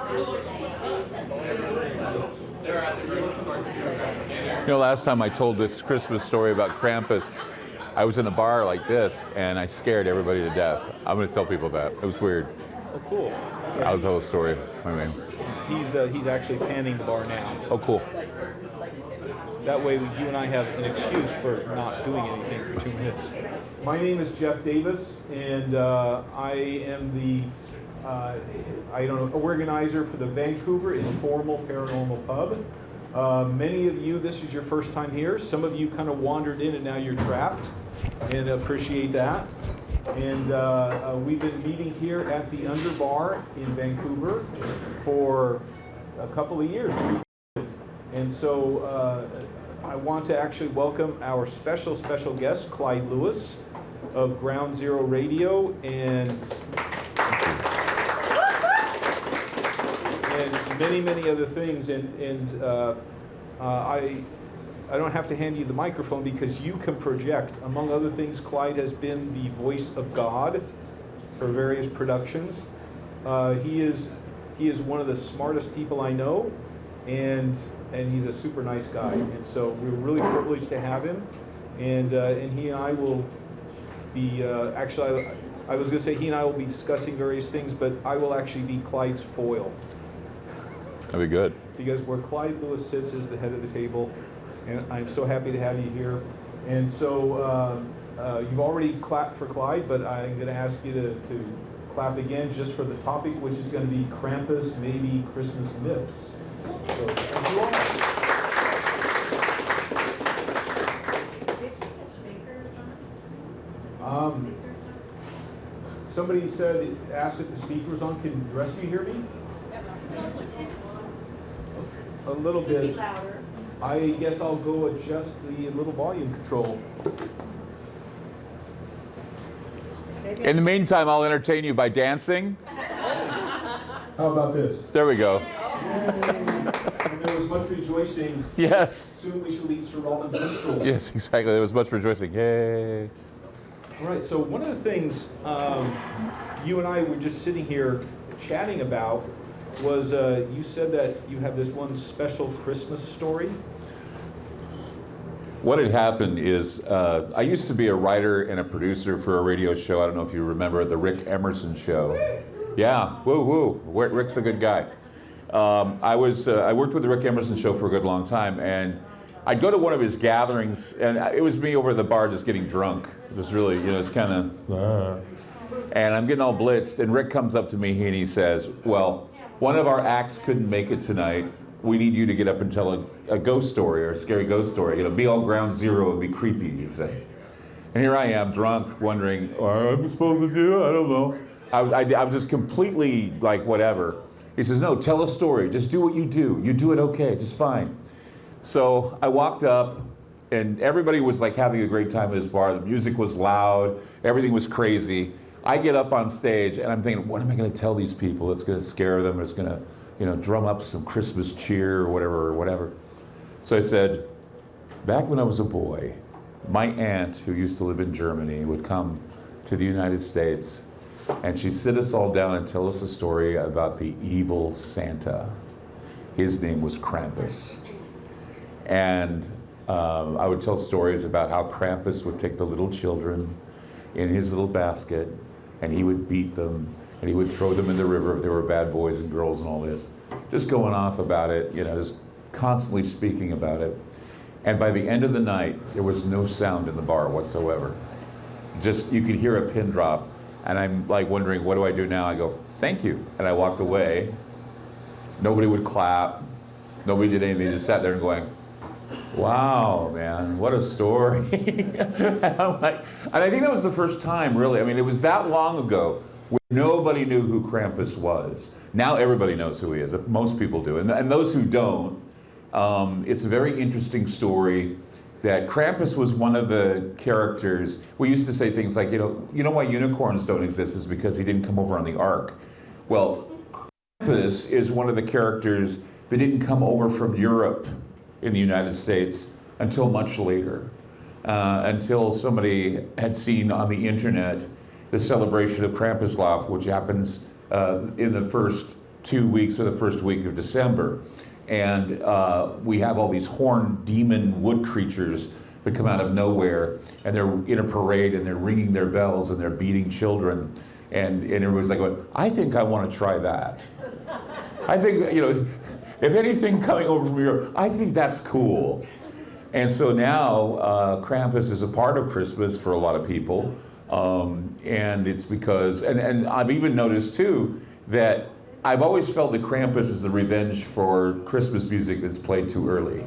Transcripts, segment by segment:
You know, last time I told this Christmas story about Krampus, I was in a bar like this, and I scared everybody to death. I'm going to tell people that. It was weird. Oh, cool. I'll tell the story. I mean, he's actually panning the bar now. oh, cool. That way, you and I have an excuse for not doing anything for 2 minutes. My name is Jeff Davis, and I am the organizer for the Vancouver Informal Paranormal Pub. Many of you, this is your first time here. Some of you kind of wandered in and now you're trapped, and appreciate that. And we've been meeting here at the Underbar in Vancouver for a couple of years. And so I want to actually welcome our special guest, Clyde Lewis of Ground Zero Radio and many other things. And I don't have to hand you the microphone because you can project. Among other things, Clyde has been the voice of God for various productions. He is one of the smartest people I know, and he's a super nice guy. And so we're really privileged to have him. And he and I will be actually. I was going to say he and I will be discussing various things, but I will actually be Clyde's foil. That'd be good. Because where Clyde Lewis sits is the head of the table, and I'm so happy to have you here. And so you've already clapped for Clyde, but I'm going to ask you to clap again just for the topic, which is going to be Krampus, maybe Christmas myths. So thank you all. Somebody asked if the speaker was on. Can the rest of you hear me? A little bit. Louder. I guess I'll go adjust the little volume control. In the meantime, I'll entertain you by dancing. How about this? There we go. And there was much rejoicing. Yes. Soon we shall eat Sir Roland's minstrels. Yes, exactly. There was much rejoicing. Yay. All right, so one of the things you and I were just sitting here chatting about was you said that you have this one special Christmas story. What had happened is I used to be a writer and a producer for a radio show. I don't know if you remember the Rick Emerson show. Yeah, woo woo. Rick's a good guy. I worked with the Rick Emerson show for a good long time, and I'd go to one of his gatherings, and it was me over at the bar just getting drunk. It was really, it's kind of, and I'm getting all blitzed, and Rick comes up to me and he says, well, one of our acts couldn't make it tonight. We need you to get up and tell a ghost story or a scary ghost story. Be all ground zero and be creepy, he says. And here I am, drunk, wondering, what am I supposed to do? I don't know. I was just completely like, whatever. He says, no, tell a story. Just do what you do. You do it okay, just fine. So I walked up, and everybody was like having a great time at this bar. The music was loud. Everything was crazy. I get up on stage, and I'm thinking, what am I going to tell these people that's going to scare them? It's going to, drum up some Christmas cheer or whatever. So I said, back when I was a boy, my aunt, who used to live in Germany, would come to the United States, and she'd sit us all down and tell us a story about the evil Santa. His name was Krampus. And I would tell stories about how Krampus would take the little children in his little basket, and he would beat them, and he would throw them in the river if they were bad boys and girls and all this. Just going off about it, just constantly speaking about it. And by the end of the night, there was no sound in the bar whatsoever. Just, you could hear a pin drop, and I'm like wondering, what do I do now? I go, thank you. And I walked away. Nobody would clap. Nobody did anything. They just sat there and going, wow, man, what a story. And I'm like, and I think that was the first time, really. I mean, it was that long ago where nobody knew who Krampus was. Now everybody knows who he is. Most people do. And those who don't, it's a very interesting story that Krampus was one of the characters. We used to say things like, you know why unicorns don't exist is because he didn't come over on the ark. Well, Krampus is one of the characters that didn't come over from Europe in the United States until much later, until somebody had seen on the internet the celebration of Krampuslauf, which happens in the first 2 weeks or the first week of December. And we have all these horned demon wood creatures that come out of nowhere, and they're in a parade and they're ringing their bells and they're beating children. And everybody's like, well, I think I want to try that. I think, you know, if anything coming over from Europe, I think that's cool. And so now Krampus is a part of Christmas for a lot of people. And it's because, and I've even noticed too, that I've always felt that Krampus is the revenge for Christmas music that's played too early.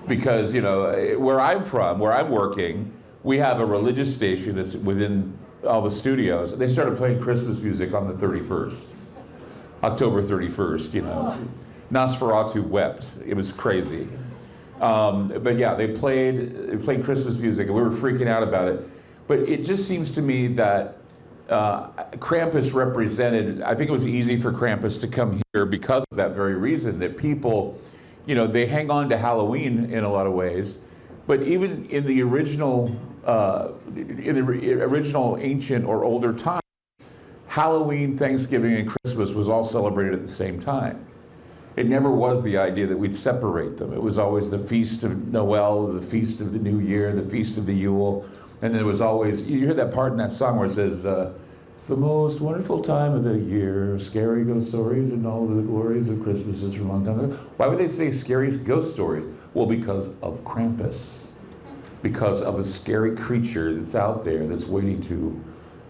Because, you know, where I'm from, where I'm working, we have a religious station that's within all the studios. They started playing Christmas music on the 31st, October 31st, you know. Nosferatu wept. It was crazy. But yeah, they played Christmas music, and we were freaking out about it. But it just seems to me that Krampus represented, I think it was easy for Krampus to come here because of that very reason, that people, you know, they hang on to Halloween in a lot of ways, but even in the original ancient or older times, Halloween, Thanksgiving, and Christmas was all celebrated at the same time. It never was the idea that we'd separate them. It was always the Feast of Noel, the Feast of the New Year, the Feast of the Yule. And there was always, you hear that part in that song where it says, it's the most wonderful time of the year, scary ghost stories and all of the glories of Christmases from a long time ago. Why would they say scary ghost stories? Well, because of Krampus. Because of the scary creature that's out there that's waiting to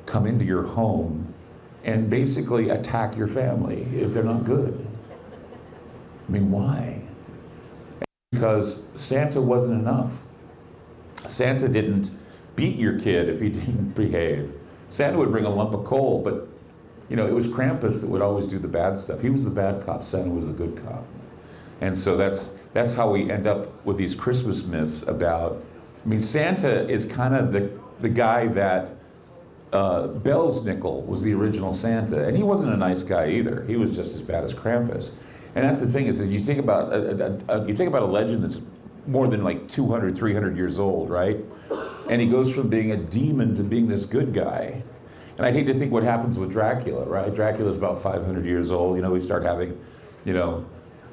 come into your home and basically attack your family if they're not good. I mean, why? Because Santa wasn't enough. Santa didn't beat your kid if he didn't behave. Santa would bring a lump of coal, but you know, it was Krampus that would always do the bad stuff. He was the bad cop, Santa was the good cop. And so that's how we end up with these Christmas myths about, I mean, Santa is kind of the guy that Belsnickel was the original Santa, and he wasn't a nice guy either. He was just as bad as Krampus. And that's the thing is that you think about a legend that's more than like 200, 300 years old, right? And he goes from being a demon to being this good guy. And I'd hate to think what happens with Dracula, right? Dracula's about 500 years old. You know, we start having, you know,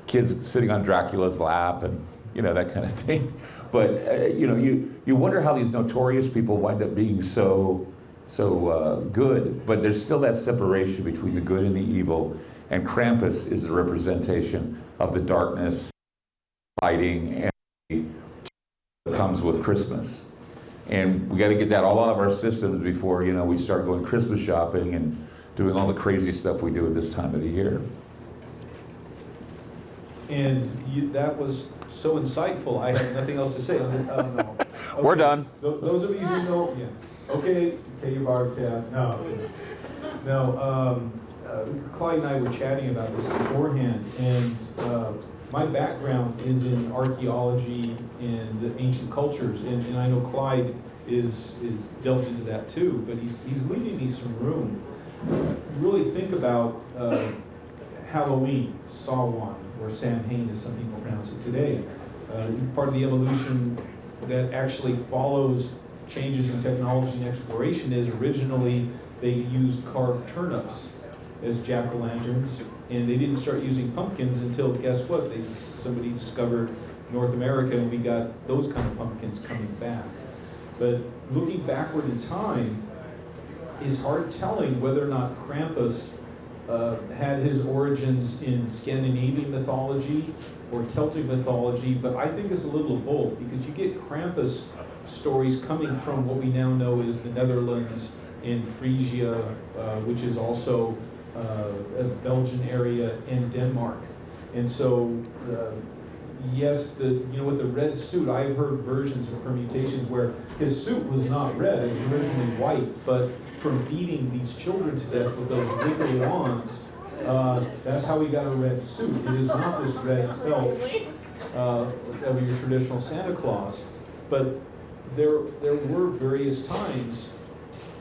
kids sitting on Dracula's lap and, you know, that kind of thing. But, you know, you wonder how these notorious people wind up being so good. But there's still that separation between the good and the evil. And Krampus is the representation of the darkness, fighting, and that comes with Christmas. And we got to get that all out of our systems before, you know, we start going Christmas shopping and doing all the crazy stuff we do at this time of the year. And that was so insightful. I have nothing else to say. No. Okay. We're done. Those of you who know, yeah. Okay, your bar tab. No. Clyde and I were chatting about this beforehand, and my background is in archaeology and the ancient cultures, and I know Clyde is delved into that too, but he's leaving me some room. Really think about Halloween, Samhain, or Samhain as some people pronounce it today. Part of the evolution that actually follows changes in technology and exploration is originally they used carved turnips as jack-o'-lanterns, and they didn't start using pumpkins until, guess what, somebody discovered North America, and we got those kind of pumpkins coming back. But looking backward in time is hard telling whether or not Krampus had his origins in Scandinavian mythology or Celtic mythology, but I think it's a little of both, because you get Krampus stories coming from what we now know as the Netherlands and Frisia, which is also a Belgian area, and Denmark. And so, yes, with the red suit, I've heard versions of permutations where his suit was not red, it was originally white, but from beating these children to death with those wiggly wands, that's how he got a red suit. It is not this red felt of your traditional Santa Claus. But there were various times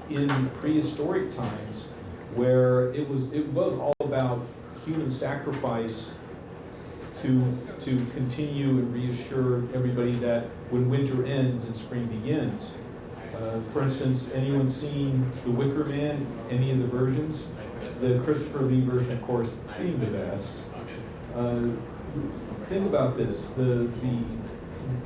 in prehistoric times where it was all about human sacrifice to continue and reassure everybody that when winter ends and spring begins. For instance, anyone seen The Wicker Man, any of the versions? the Christopher Lee version, of course, being the best. Think about this, the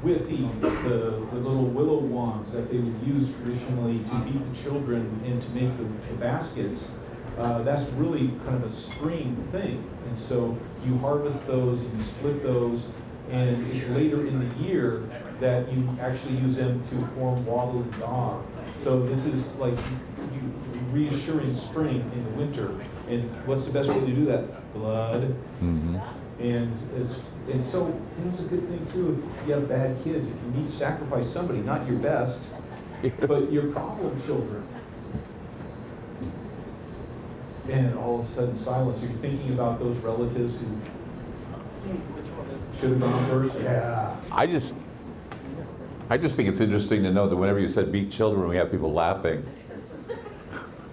withies, the little willow wands that they would use traditionally to feed the children and to make the baskets, that's really kind of a spring thing. And so you harvest those and you split those, and it's later in the year that you actually use them to form wattle and dog. So this is like reassuring spring in the winter. And what's the best way to do that? Blood. Mm-hmm. And so it's a good thing too if you have bad kids. If you need to sacrifice somebody, not your best, but your problem children. And all of a sudden silence. You're thinking about those relatives who should have gone first. Yeah. I just think it's interesting to know that whenever you said beat children, we have people laughing.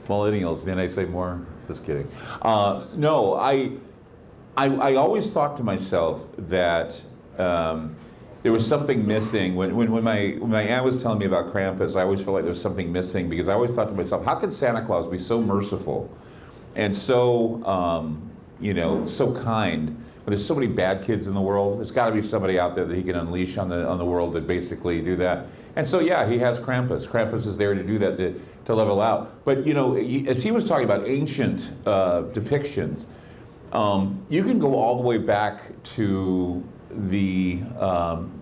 Millennials, didn't I say more? Just kidding. No, I always thought to myself that there was something missing. When my aunt was telling me about Krampus, I always felt like there was something missing, because I always thought to myself, how could Santa Claus be so merciful and so, so kind? When there's so many bad kids in the world, there's got to be somebody out there that he can unleash on the world to basically do that. And so, yeah, he has Krampus. Krampus is there to do that, to level out. But, as he was talking about ancient depictions, you can go all the way back to the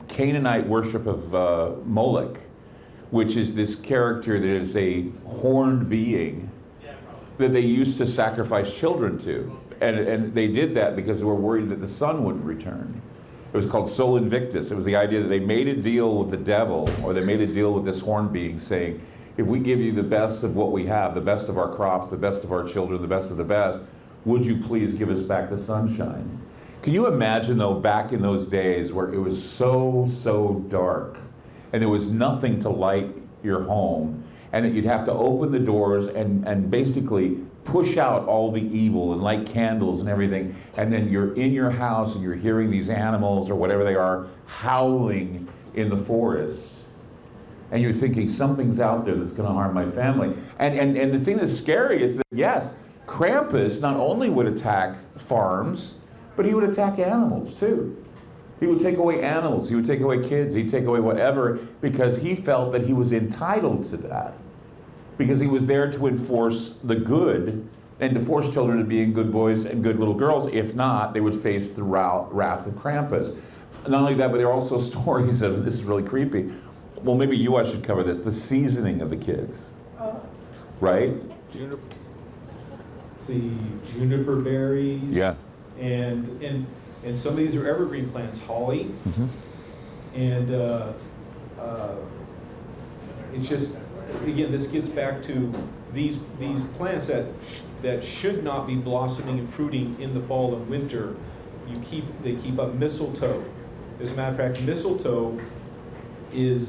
Canaanite worship of Moloch, which is this character that is a horned being that they used to sacrifice children to. And they did that because they were worried that the sun wouldn't return. It was called Sol Invictus. It was the idea that they made a deal with the devil, or they made a deal with this horned being, saying, if we give you the best of what we have, the best of our crops, the best of our children, the best of the best, would you please give us back the sunshine? Can you imagine, though, back in those days where it was so dark and there was nothing to light your home, and that you'd have to open the doors and basically push out all the evil and light candles and everything, and then you're in your house and you're hearing these animals or whatever they are howling in the forest, and you're thinking something's out there that's going to harm my family. And the thing that's scary is that, yes, Krampus not only would attack farms, but he would attack animals too. He would take away animals, he would take away kids, he'd take away whatever, because he felt that he was entitled to that. Because he was there to enforce the good and to force children to being good boys and good little girls. If not, they would face the wrath of Krampus. Not only that, but there are also stories of, this is really creepy, well, maybe you guys should cover this, the seasoning of the kids, right? Juniper berries. Yeah. And some of these are evergreen plants, holly. Mm-hmm. And it's just, again, this gets back to these plants that should not be blossoming and fruiting in the fall and winter. They keep up mistletoe. As a matter of fact, mistletoe is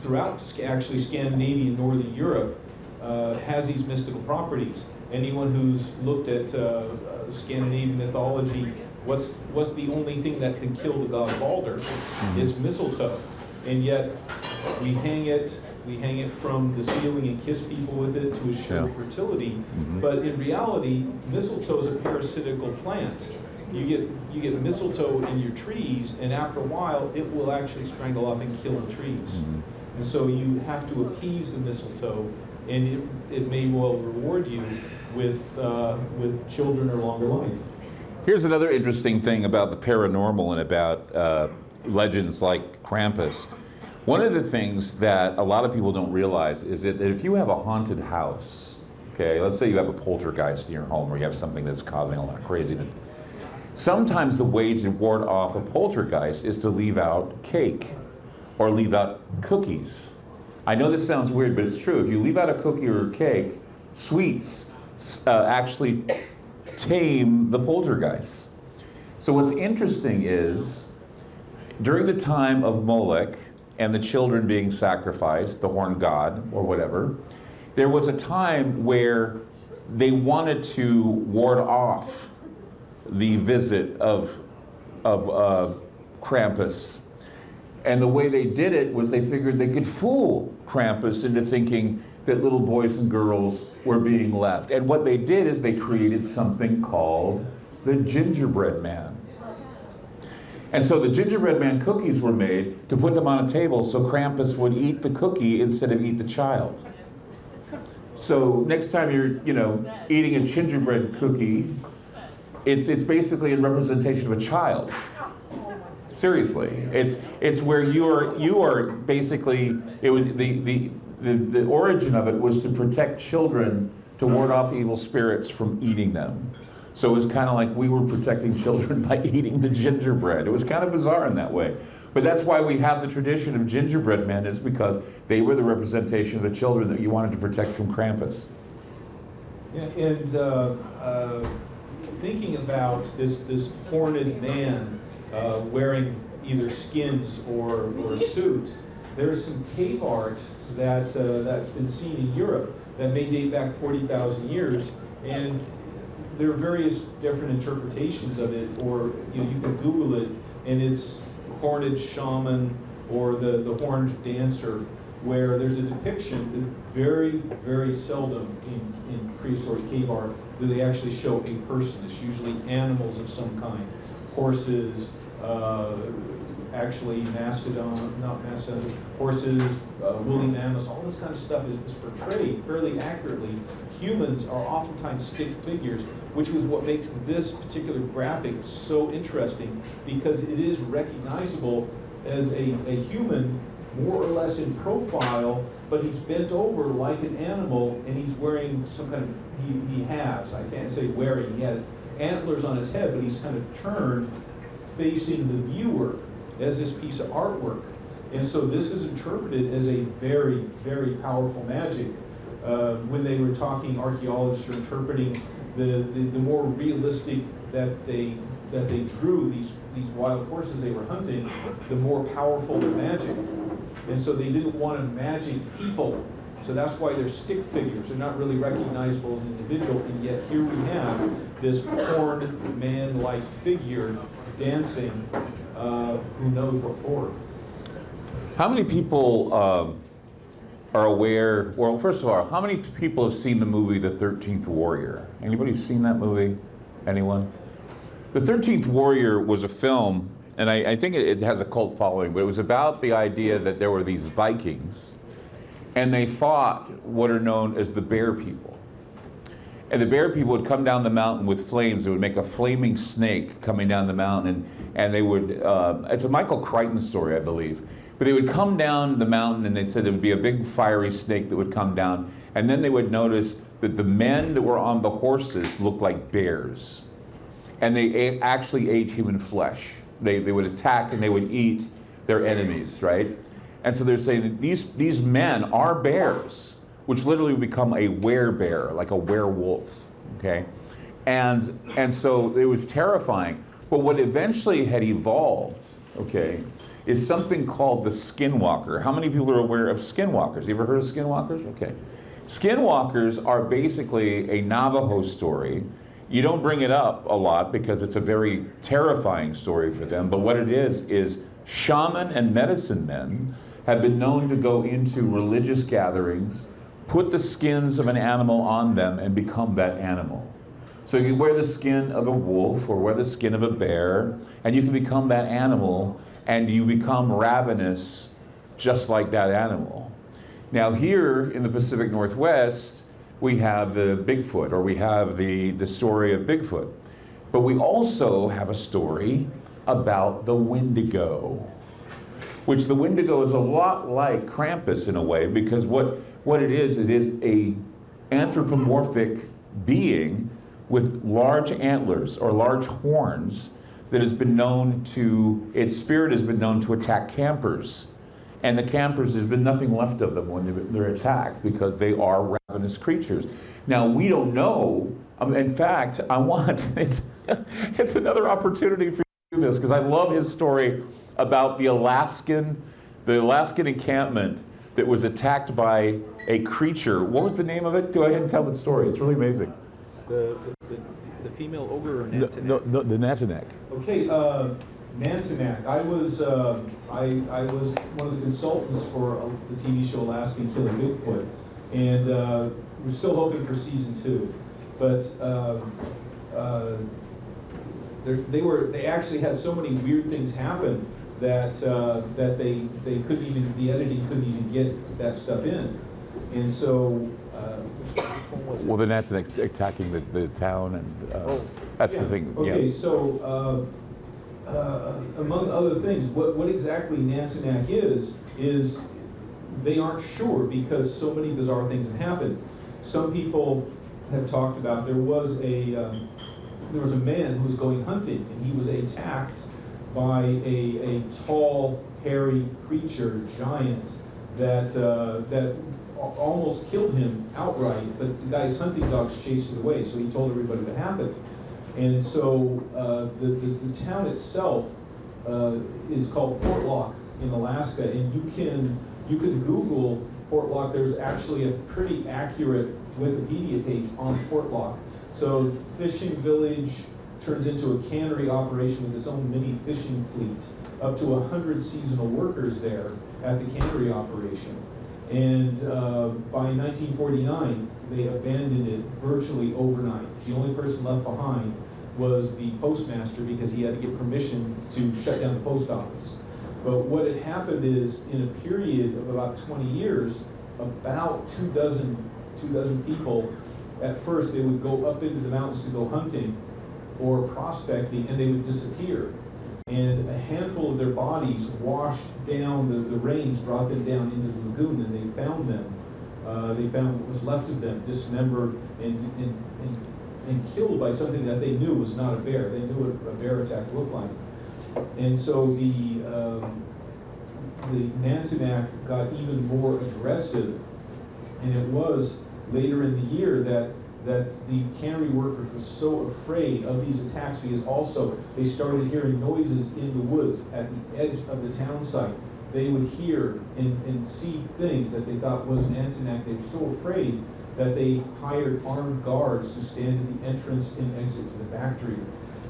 throughout actually Scandinavia and Northern Europe has these mystical properties. Anyone who's looked at Scandinavian mythology, what's the only thing that can kill the god Balder? Mm-hmm. Is mistletoe. And yet we hang it from the ceiling and kiss people with it to assure fertility. Mm-hmm. But in reality, mistletoe is a parasitical plant. You get mistletoe in your trees, and after a while, it will actually strangle off and kill the trees. Mm-hmm. And so you have to appease the mistletoe, and it may well reward you with children or longer life. Here's another interesting thing about the paranormal and about legends like Krampus. One of the things that a lot of people don't realize is that if you have a haunted house, okay, let's say you have a poltergeist in your home, or you have something that's causing a lot of craziness, sometimes the way to ward off a poltergeist is to leave out cake or leave out cookies. I know this sounds weird, but it's true. If you leave out a cookie or a cake, sweets actually tame the poltergeist. So what's interesting is, during the time of Moloch and the children being sacrificed, the horned god or whatever, there was a time where they wanted to ward off the visit of Krampus. And the way they did it was they figured they could fool Krampus into thinking that little boys and girls were being left. And what they did is they created something called the gingerbread man. And so the gingerbread man cookies were made to put them on a table so Krampus would eat the cookie instead of eat the child. So next time you're, eating a gingerbread cookie, it's basically a representation of a child. Seriously, it's where you are basically, it was the origin of it was to protect children, to ward off evil spirits from eating them. So it was kind of like we were protecting children by eating the gingerbread. It was kind of bizarre in that way. But that's why we have the tradition of gingerbread men, is because they were the representation of the children that you wanted to protect from Krampus. Yeah, and thinking about this horned man wearing either skins or a suit, there's some cave art that's been seen in Europe that may date back 40,000 years, and there are various different interpretations of it, or you can Google it, and it's horned shaman or the horned dancer, where there's a depiction that very, very seldom in prehistoric cave art do they actually show a person. It's usually animals of some kind, horses, actually horses, woolly mammoths, all this kind of stuff is portrayed fairly accurately. Humans are oftentimes stick figures, which was what makes this particular graphic so interesting, because it is recognizable as a human, more or less in profile, but he's bent over like an animal, and he's wearing some kind of, he has, I can't say wearing, he has antlers on his head, but he's kind of turned facing the viewer as this piece of artwork. And so this is interpreted as a very, very powerful magic. When they were talking, archaeologists are interpreting the more realistic that they drew these wild horses they were hunting, the more powerful their magic. And so they didn't want to magic people. So that's why they're stick figures. They're not really recognizable as an individual, and yet here we have this horned man-like figure dancing, who knows what for. How many people are aware, well, first of all, how many people have seen the movie The 13th Warrior? Anybody seen that movie? Anyone? The 13th Warrior was a film, and I think it has a cult following, but it was about the idea that there were these Vikings, and they fought what are known as the Bear People. And the Bear People would come down the mountain with flames. They would make a flaming snake coming down the mountain, and they would, it's a Michael Crichton story, I believe, but they would come down the mountain, and they said there would be a big fiery snake that would come down, and then they would notice that the men that were on the horses looked like bears, and they actually ate human flesh. They would attack and they would eat their enemies, right? And so they're saying that these men are bears, which literally become a werebear, like a werewolf, okay? And so it was terrifying. But what eventually had evolved, okay, is something called the skinwalker. How many people are aware of skinwalkers? You ever heard of skinwalkers? Okay. Skinwalkers are basically a Navajo story. You don't bring it up a lot because it's a very terrifying story for them, but what it is shaman and medicine men have been known to go into religious gatherings, put the skins of an animal on them, and become that animal. So you can wear the skin of a wolf or wear the skin of a bear, and you can become that animal, and you become ravenous just like that animal. Now here in the Pacific Northwest, we have the Bigfoot, or we have the story of Bigfoot. But we also have a story about the Wendigo, which the Wendigo is a lot like Krampus in a way, because what it is a anthropomorphic being with large antlers or large horns that has been known to, its spirit has been known to attack campers. And the campers, there's been nothing left of them when they're attacked because they are ravenous creatures. Now, we don't know, in fact, it's another opportunity for you to do this, because I love his story about the Alaskan encampment that was attacked by a creature. What was the name of it? Go ahead and tell the story. It's really amazing. The female ogre or Nantinak? The Nantinak. Okay, Nantinak. I was one of the consultants for the TV show Alaskan Killing Bigfoot, and we're still hoping for season 2, but they actually had so many weird things happen that they couldn't even, the editing couldn't even get that stuff in, and so. Well, the Nantineck attacking the town, and that's the thing. Okay, yeah. so among other things, what exactly Nantineck is they aren't sure because so many bizarre things have happened. Some people have talked about there was a man who was going hunting, and he was attacked by a tall, hairy creature, giant, that almost killed him outright, but the guy's hunting dogs chased it away, so he told everybody what happened. And so the town itself is called Portlock in Alaska, and you can Google Portlock. There's actually a pretty accurate Wikipedia page on Portlock. So fishing village turns into a cannery operation with its own mini fishing fleet, up to 100 seasonal workers there at the cannery operation. And by 1949, they abandoned it virtually overnight. The only person left behind was the postmaster because he had to get permission to shut down the post office. But what had happened is, in a period of about 20 years, about 24 people, at first they would go up into the mountains to go hunting or prospecting, and they would disappear. And a handful of their bodies washed down, the rains brought them down into the lagoon, and they found them. They found what was left of them, dismembered and killed by something that they knew was not a bear. They knew what a bear attack looked like. And so the Nantineck got even more aggressive, and it was later in the year that the cannery workers were so afraid of these attacks because also they started hearing noises in the woods at the edge of the town site. They would hear and see things that they thought was Nantineck. They were so afraid that they hired armed guards to stand at the entrance and exit to the factory.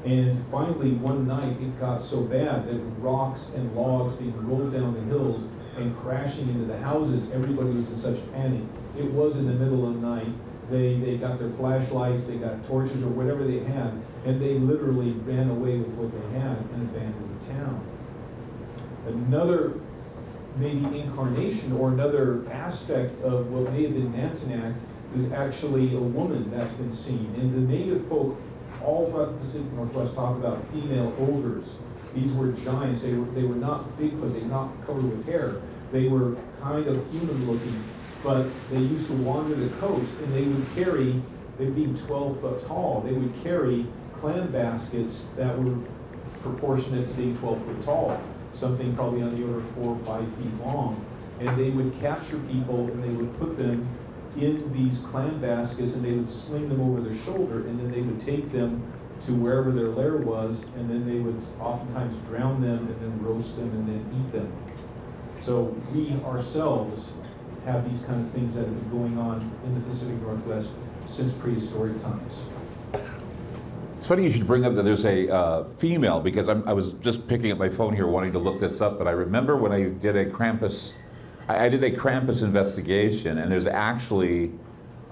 And finally, one night, it got so bad that rocks and logs being rolled down the hills and crashing into the houses, everybody was in such panic. It was in the middle of the night. They got their flashlights, they got torches or whatever they had, and they literally ran away with what they had and abandoned the town. Another maybe incarnation or another aspect of what may have been Nantineck is actually a woman that's been seen. And the native folk all throughout the Pacific Northwest talk about female ogres. These were giants. They were not Bigfoot. They were not covered with hair. They were kind of human looking, but they used to wander the coast, and they would carry, they'd be 12 foot tall, they would carry clam baskets that were proportionate to being 12 foot tall, something probably on the order of 4 or 5 feet long. And they would capture people, and they would put them in these clam baskets, and they would sling them over their shoulder, and then they would take them to wherever their lair was, and then they would oftentimes drown them and then roast them and then eat them. So we ourselves have these kind of things that have been going on in the Pacific Northwest since prehistoric times. It's funny you should bring up that there's a female, because I was just picking up my phone here wanting to look this up, but I remember when I did a Krampus, I did a Krampus investigation, and there's actually,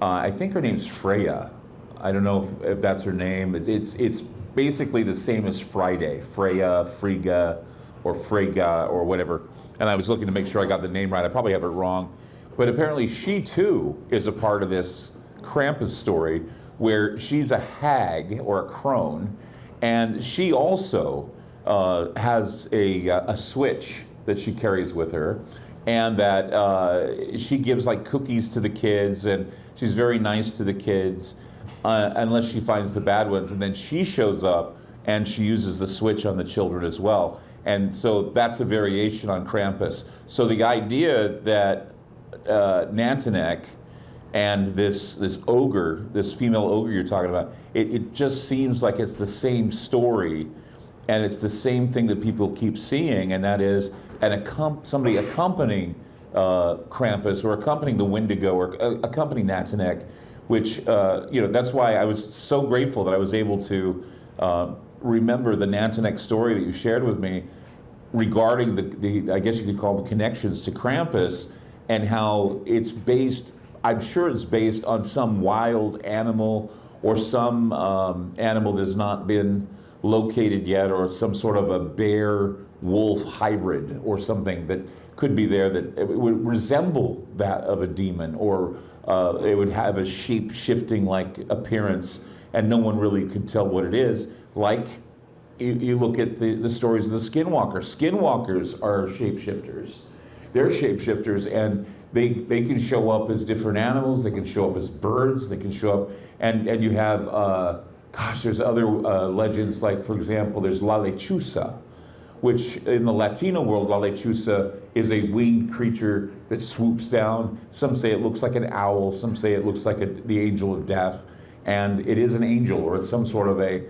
I think her name's Freya. I don't know if that's her name. It's basically the same as Friday, Freya, Frigga, or Freyga, or whatever. And I was looking to make sure I got the name right. I probably have it wrong. But apparently she too is a part of this Krampus story, where she's a hag or a crone, and she also has a switch that she carries with her, and that she gives like cookies to the kids, and she's very nice to the kids, unless she finds the bad ones, and then she shows up and she uses the switch on the children as well. And so that's a variation on Krampus. So the idea that Nantineck and this ogre, this female ogre you're talking about, it just seems like it's the same story, and it's the same thing that people keep seeing, and that is somebody accompanying Krampus, or accompanying the Wendigo, or accompanying Nantineck, which, that's why I was so grateful that I was able to remember the Nantineck story that you shared with me regarding the I guess you could call them connections to Krampus, and how it's based, I'm sure it's based on some wild animal or some animal that has not been located yet, or some sort of a bear-wolf hybrid or something that could be there that it would resemble that of a demon, or it would have a shape-shifting like appearance, and no one really could tell what it is. Like you look at the stories of the skinwalkers. Skinwalkers are shapeshifters. They're shapeshifters, and they can show up as different animals. They can show up as birds. They can show up, and you have there's other legends, like, for example, there's La Lechuza, which in the Latino world, La Lechuza is a winged creature that swoops down. Some say it looks like an owl. Some say it looks like the angel of death. And it is an angel, or it's some sort of a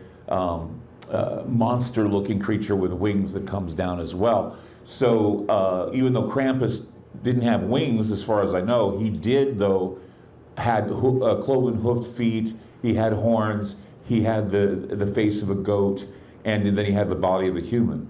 monster-looking creature with wings that comes down as well. So even though Krampus didn't have wings, as far as I know, he did, though, had cloven hoofed feet. He had horns. He had the face of a goat, and then he had the body of a human.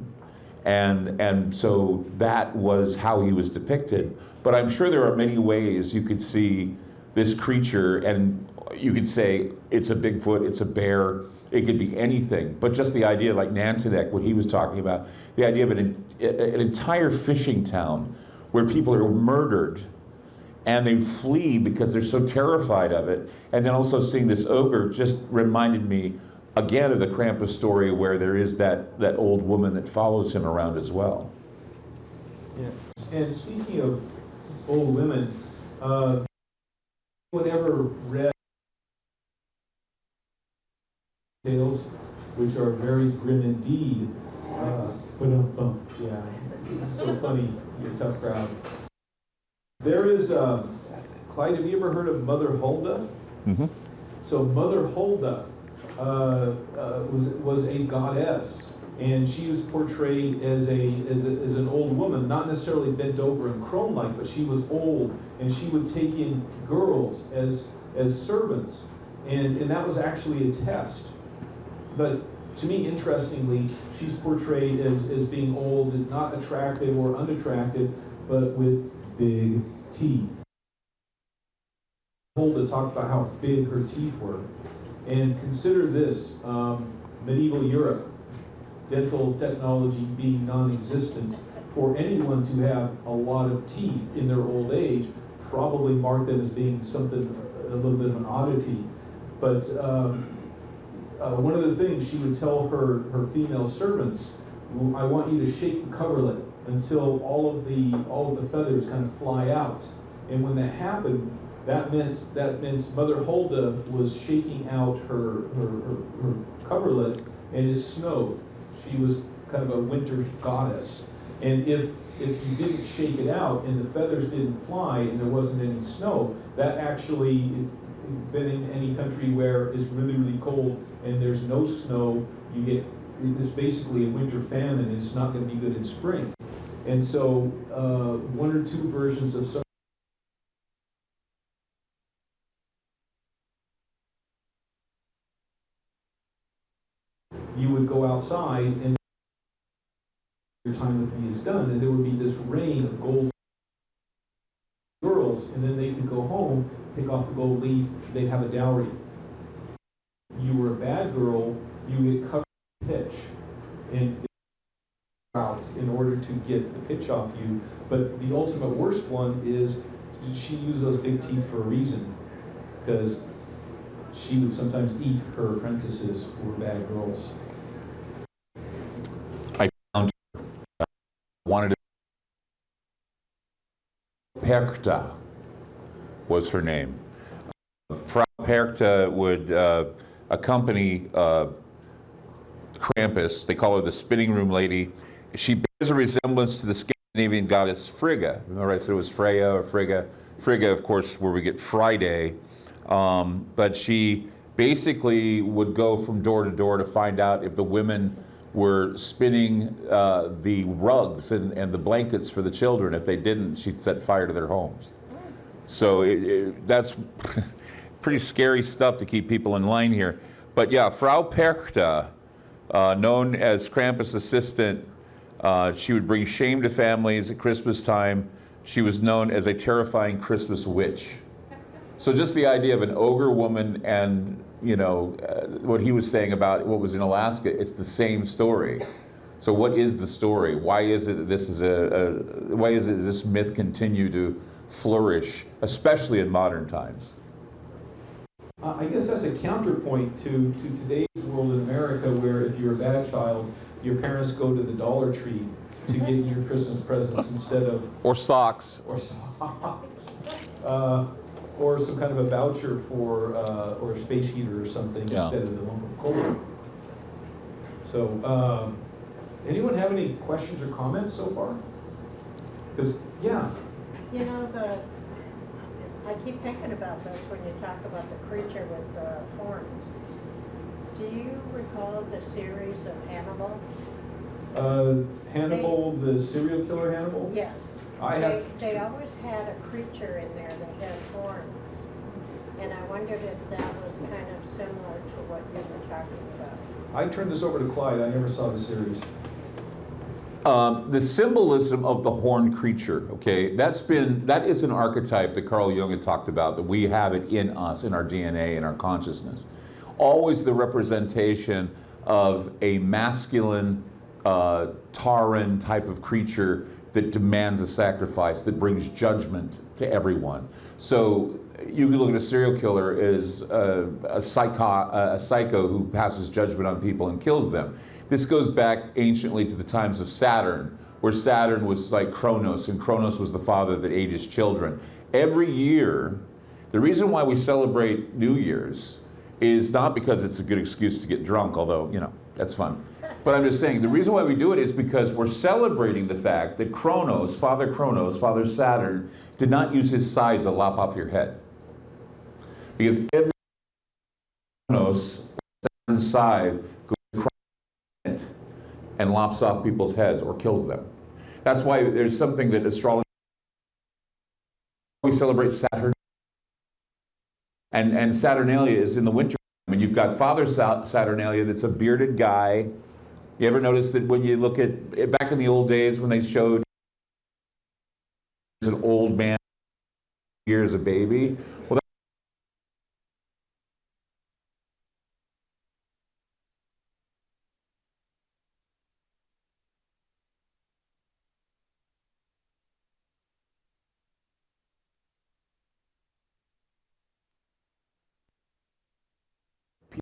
And so that was how he was depicted. But I'm sure there are many ways you could see this creature, and you could say it's a Bigfoot, it's a bear, it could be anything. But just the idea, like Nantinek, what he was talking about, the idea of an entire fishing town where people are murdered and they flee because they're so terrified of it. And then also seeing this ogre just reminded me again of the Krampus story, where there is that old woman that follows him around as well. Yeah. And speaking of old women, whenever read tales, which are very grim indeed, yeah, it's so funny, you're a tough crowd. There is, Clyde, have you ever heard of Mother Hulda? Mm-hmm. So Mother Hulda was a goddess, and she was portrayed as an old woman, not necessarily bent over and crone-like, but she was old, and she would take in girls as servants, and that was actually a test. But to me, interestingly, she's portrayed as being old, not attractive or unattractive, but with big teeth. Hulda talked about how big her teeth were. And consider this, medieval Europe, dental technology being non-existent, for anyone to have a lot of teeth in their old age probably marked them as being something, a little bit of an oddity. But one of the things she would tell her female servants, I want you to shake the coverlet until all of the feathers kind of fly out. And when that happened, that meant Mother Hulda was shaking out her coverlet, and it snowed. She was kind of a winter goddess. And if you didn't shake it out and the feathers didn't fly and there wasn't any snow, that actually, been in any country where it's really, really cold and there's no snow, you get, it's basically a winter famine, and it's not going to be good in spring. And so one or two versions of some you would go outside and your time with me is done, and there would be this rain of gold girls, and then they could go home, pick off the gold leaf, they'd have a dowry. You were a bad girl, you get covered in pitch, and out in order to get the pitch off you. But the ultimate worst one is, did she use those big teeth for a reason? Because she would sometimes eat her apprentices who were bad girls. I found wanted to Perkta was her name. Frau Perkta would accompany Krampus. They call her the spinning room lady. She bears a resemblance to the Scandinavian goddess Frigga. Remember I said it was Freya or Frigga? Frigga, of course, where we get Friday. But she basically would go from door to door to find out if the women were spinning the rugs and the blankets for the children. If they didn't, she'd set fire to their homes. So that's pretty scary stuff to keep people in line here. But yeah, Frau Perkta, known as Krampus' assistant, she would bring shame to families at Christmas time. She was known as a terrifying Christmas witch. So just the idea of an ogre woman and, what he was saying about what was in Alaska, it's the same story. So what is the story? Why is it that this myth continue to flourish, especially in modern times? I guess that's a counterpoint to today's world in America, where if you're a bad child, your parents go to the Dollar Tree to get your Christmas presents instead of... Or socks. Or socks. Or some kind of a voucher for, or a space heater or something instead of the lump of coal. So, anyone have any questions or comments so far? Because, yeah. I keep thinking about this when you talk about the creature with the horns. Do you recall the series of Hannibal? Hannibal, the serial killer Hannibal? Yes. They always had a creature in there that had horns. And I wondered if that was kind of similar to what you were talking about. I turned this over to Clyde. I never saw the series. The symbolism of the horned creature, okay, that is an archetype that Carl Jung had talked about, that we have it in us, in our DNA, in our consciousness. Always the representation of a masculine, Tauran type of creature that demands a sacrifice, that brings judgment to everyone. So you can look at a serial killer as a psycho who passes judgment on people and kills them. This goes back anciently to the times of Saturn, where Saturn was like Kronos, and Kronos was the father that ate his children. Every year, the reason why we celebrate New Year's is not because it's a good excuse to get drunk, although, that's fun. But I'm just saying, the reason why we do it is because we're celebrating the fact that Father Saturn, did not use his scythe to lop off your head. Because every Kronos, Saturn's scythe, goes and lops off people's heads or kills them. That's why there's something that astrology, we celebrate Saturn. And Saturnalia is in the winter. I mean, you've got Father Saturnalia that's a bearded guy. You ever notice that when you look at, back in the old days when they showed an old man here as a baby? Well,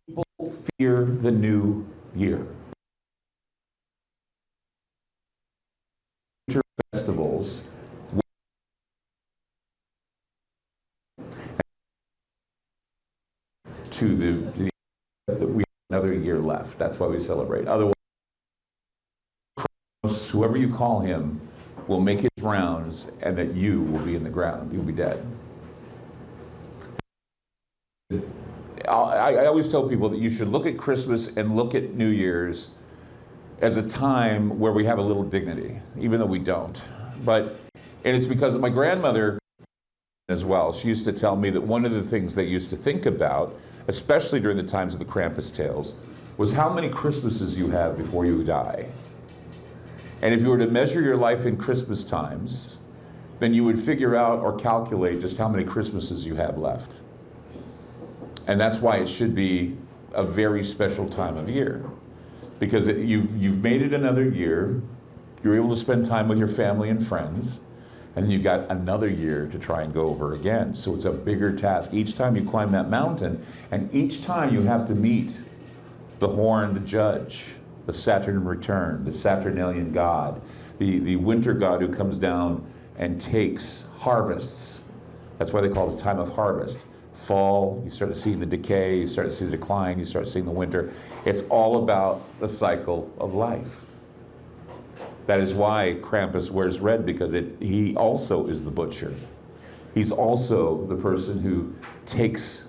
people fear the new year. Festivals to that we have another year left. That's why we celebrate. Otherwise, whoever you call him will make his rounds, and that you will be in the ground. You'll be dead. I always tell people that you should look at Christmas and look at New Year's as a time where we have a little dignity, even though we don't. And it's because of my grandmother as well. She used to tell me that one of the things they used to think about, especially during the times of the Krampus tales, was how many Christmases you have before you die. And if you were to measure your life in Christmas times, then you would figure out or calculate just how many Christmases you have left. And that's why it should be a very special time of year. Because you've made it another year, you're able to spend time with your family and friends, and then you've got another year to try and go over again. So it's a bigger task. Each time you climb that mountain, and each time you have to meet the horned judge, the Saturn return, the Saturnalian god, the winter god who comes down and takes harvests. That's why they call it the time of harvest. Fall, you start to see the decay, you start to see the decline, you start seeing the winter. It's all about the cycle of life. That is why Krampus wears red, because he also is the butcher. He's also the person who takes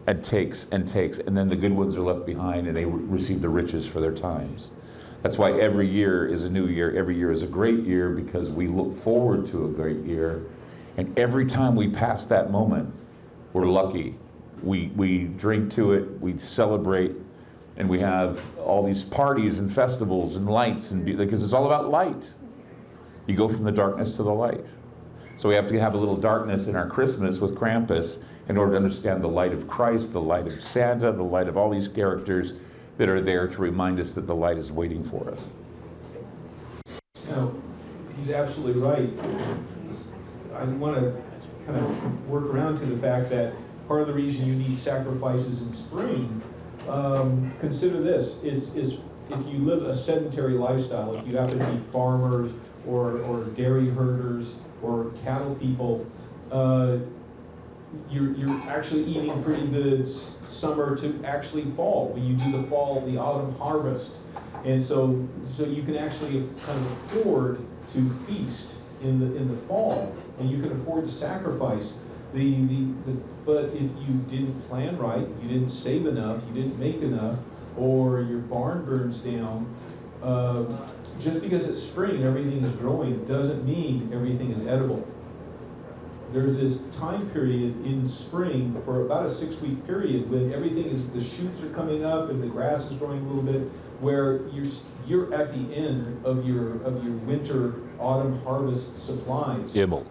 and takes and takes, and then the good ones are left behind and they receive the riches for their times. That's why every year is a new year, every year is a great year, because we look forward to a great year. And every time we pass that moment, we're lucky. We drink to it, we celebrate, and we have all these parties and festivals and lights, and because it's all about light. You go from the darkness to the light. So we have to have a little darkness in our Christmas with Krampus, in order to understand the light of Christ, the light of Santa, the light of all these characters that are there to remind us that the light is waiting for us. Now, he's absolutely right. I want to kind of work around to the fact that part of the reason you need sacrifices in spring, consider this, is if you live a sedentary lifestyle, if you happen to be farmers or dairy herders or cattle people, you're actually eating pretty good summer to actually fall. When you do the autumn harvest. And so you can actually kind of afford to feast in the fall, and you can afford to sacrifice. But if you didn't plan right, you didn't save enough, you didn't make enough, or your barn burns down, just because it's spring and everything is growing doesn't mean everything is edible. There's this time period in spring for about a 6-week period when the shoots are coming up and the grass is growing a little bit, where you're at the end of your winter autumn harvest supplies. Imulk.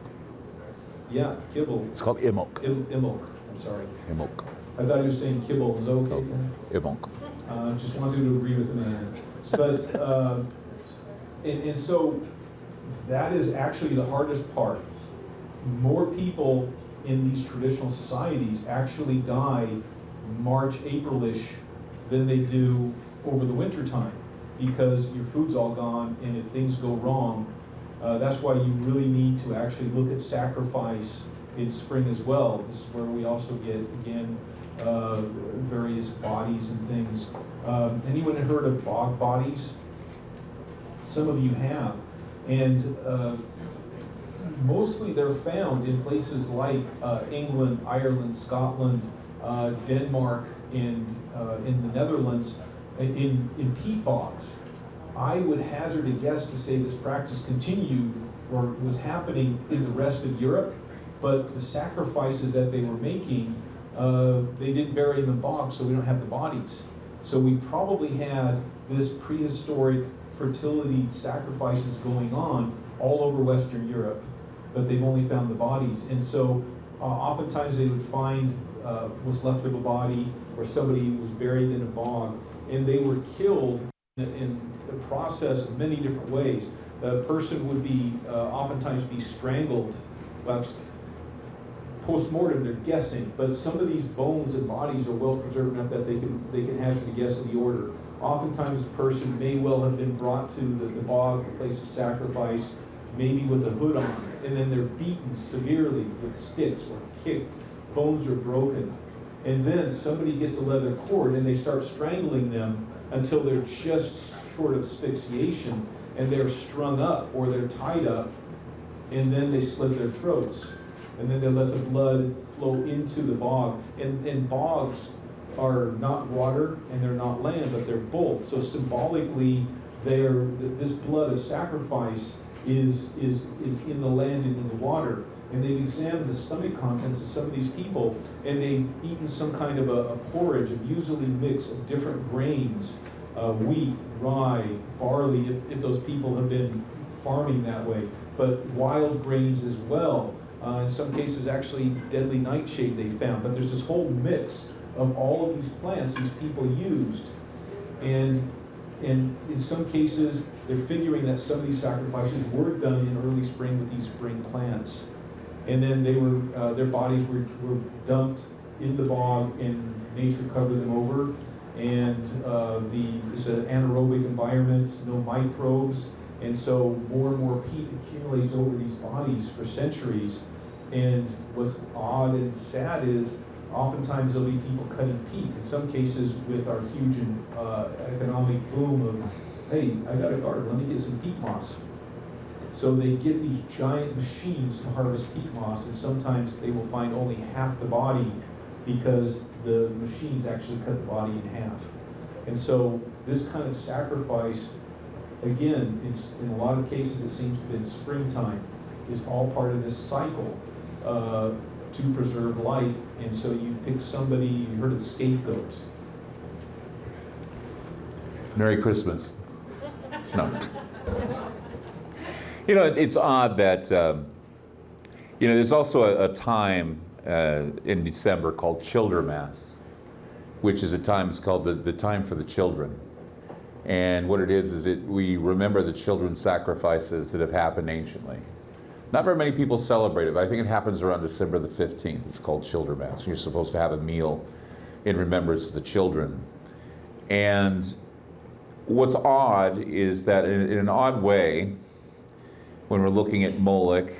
Yeah, kibble. It's called imulk. Imulk. I'm sorry. Imulk. I thought he was saying kibble. Is that okay? Imulk. Just wanted to agree with the man. But and so that is actually the hardest part. More people in these traditional societies actually die March, April-ish than they do over the winter time, because your food's all gone, and if things go wrong, that's why you really need to actually look at sacrifice in spring as well. This is where we also get, again, various bodies and things. Anyone heard of bog bodies? Some of you have. And mostly they're found in places like England, Ireland, Scotland, Denmark, in the Netherlands, in peat bogs. I would hazard a guess to say this practice continued or was happening in the rest of Europe, but the sacrifices that they were making, they didn't bury them in bogs, so we don't have the bodies. So we probably had this prehistoric fertility sacrifices going on all over Western Europe, but they've only found the bodies. And so oftentimes they would find what's left of a body, or somebody was buried in a bog, and they were killed in the process of many different ways. The person would be oftentimes be strangled. Well, post-mortem, they're guessing, but some of these bones and bodies are well preserved enough that they can hazard a guess of the order. Oftentimes, the person may well have been brought to the bog, the place of sacrifice, maybe with a hood on, and then they're beaten severely with sticks or kicked. Bones are broken. And then somebody gets a leather cord and they start strangling them until they're just short of asphyxiation, and they're strung up or they're tied up, and then they slit their throats. And then they let the blood flow into the bog. And bogs are not water and they're not land, but they're both. So symbolically, this blood of sacrifice is in the land and in the water. And they've examined the stomach contents of some of these people, and they've eaten some kind of a porridge, of usually mix of different grains, wheat, rye, barley, if those people have been farming that way, but wild grains as well. In some cases, actually deadly nightshade they found. But there's this whole mix of all of these plants these people used. And in some cases, they're figuring that some of these sacrifices were done in early spring with these spring plants. And then they were their bodies were dumped in the bog, and nature covered them over. And it's an anaerobic environment, no microbes. And so more and more peat accumulates over these bodies for centuries. And what's odd and sad is oftentimes there'll be people cutting peat, in some cases with our huge economic boom of, hey, I got a garden, let me get some peat moss. So they get these giant machines to harvest peat moss, and sometimes they will find only half the body because the machines actually cut the body in half. And so this kind of sacrifice, again, in a lot of cases it seems to be in springtime, is all part of this cycle to preserve life. And so you pick somebody, you heard of the scapegoat. Merry Christmas. No. You know, it's odd that, there's also a time in December called Childermass, which is a time, it's called the time for the children. And what it is we remember the children's sacrifices that have happened anciently. Not very many people celebrate it, but I think it happens around December the 15th. It's called Childermass. And you're supposed to have a meal in remembrance of the children. And what's odd is that in an odd way, when we're looking at Moloch,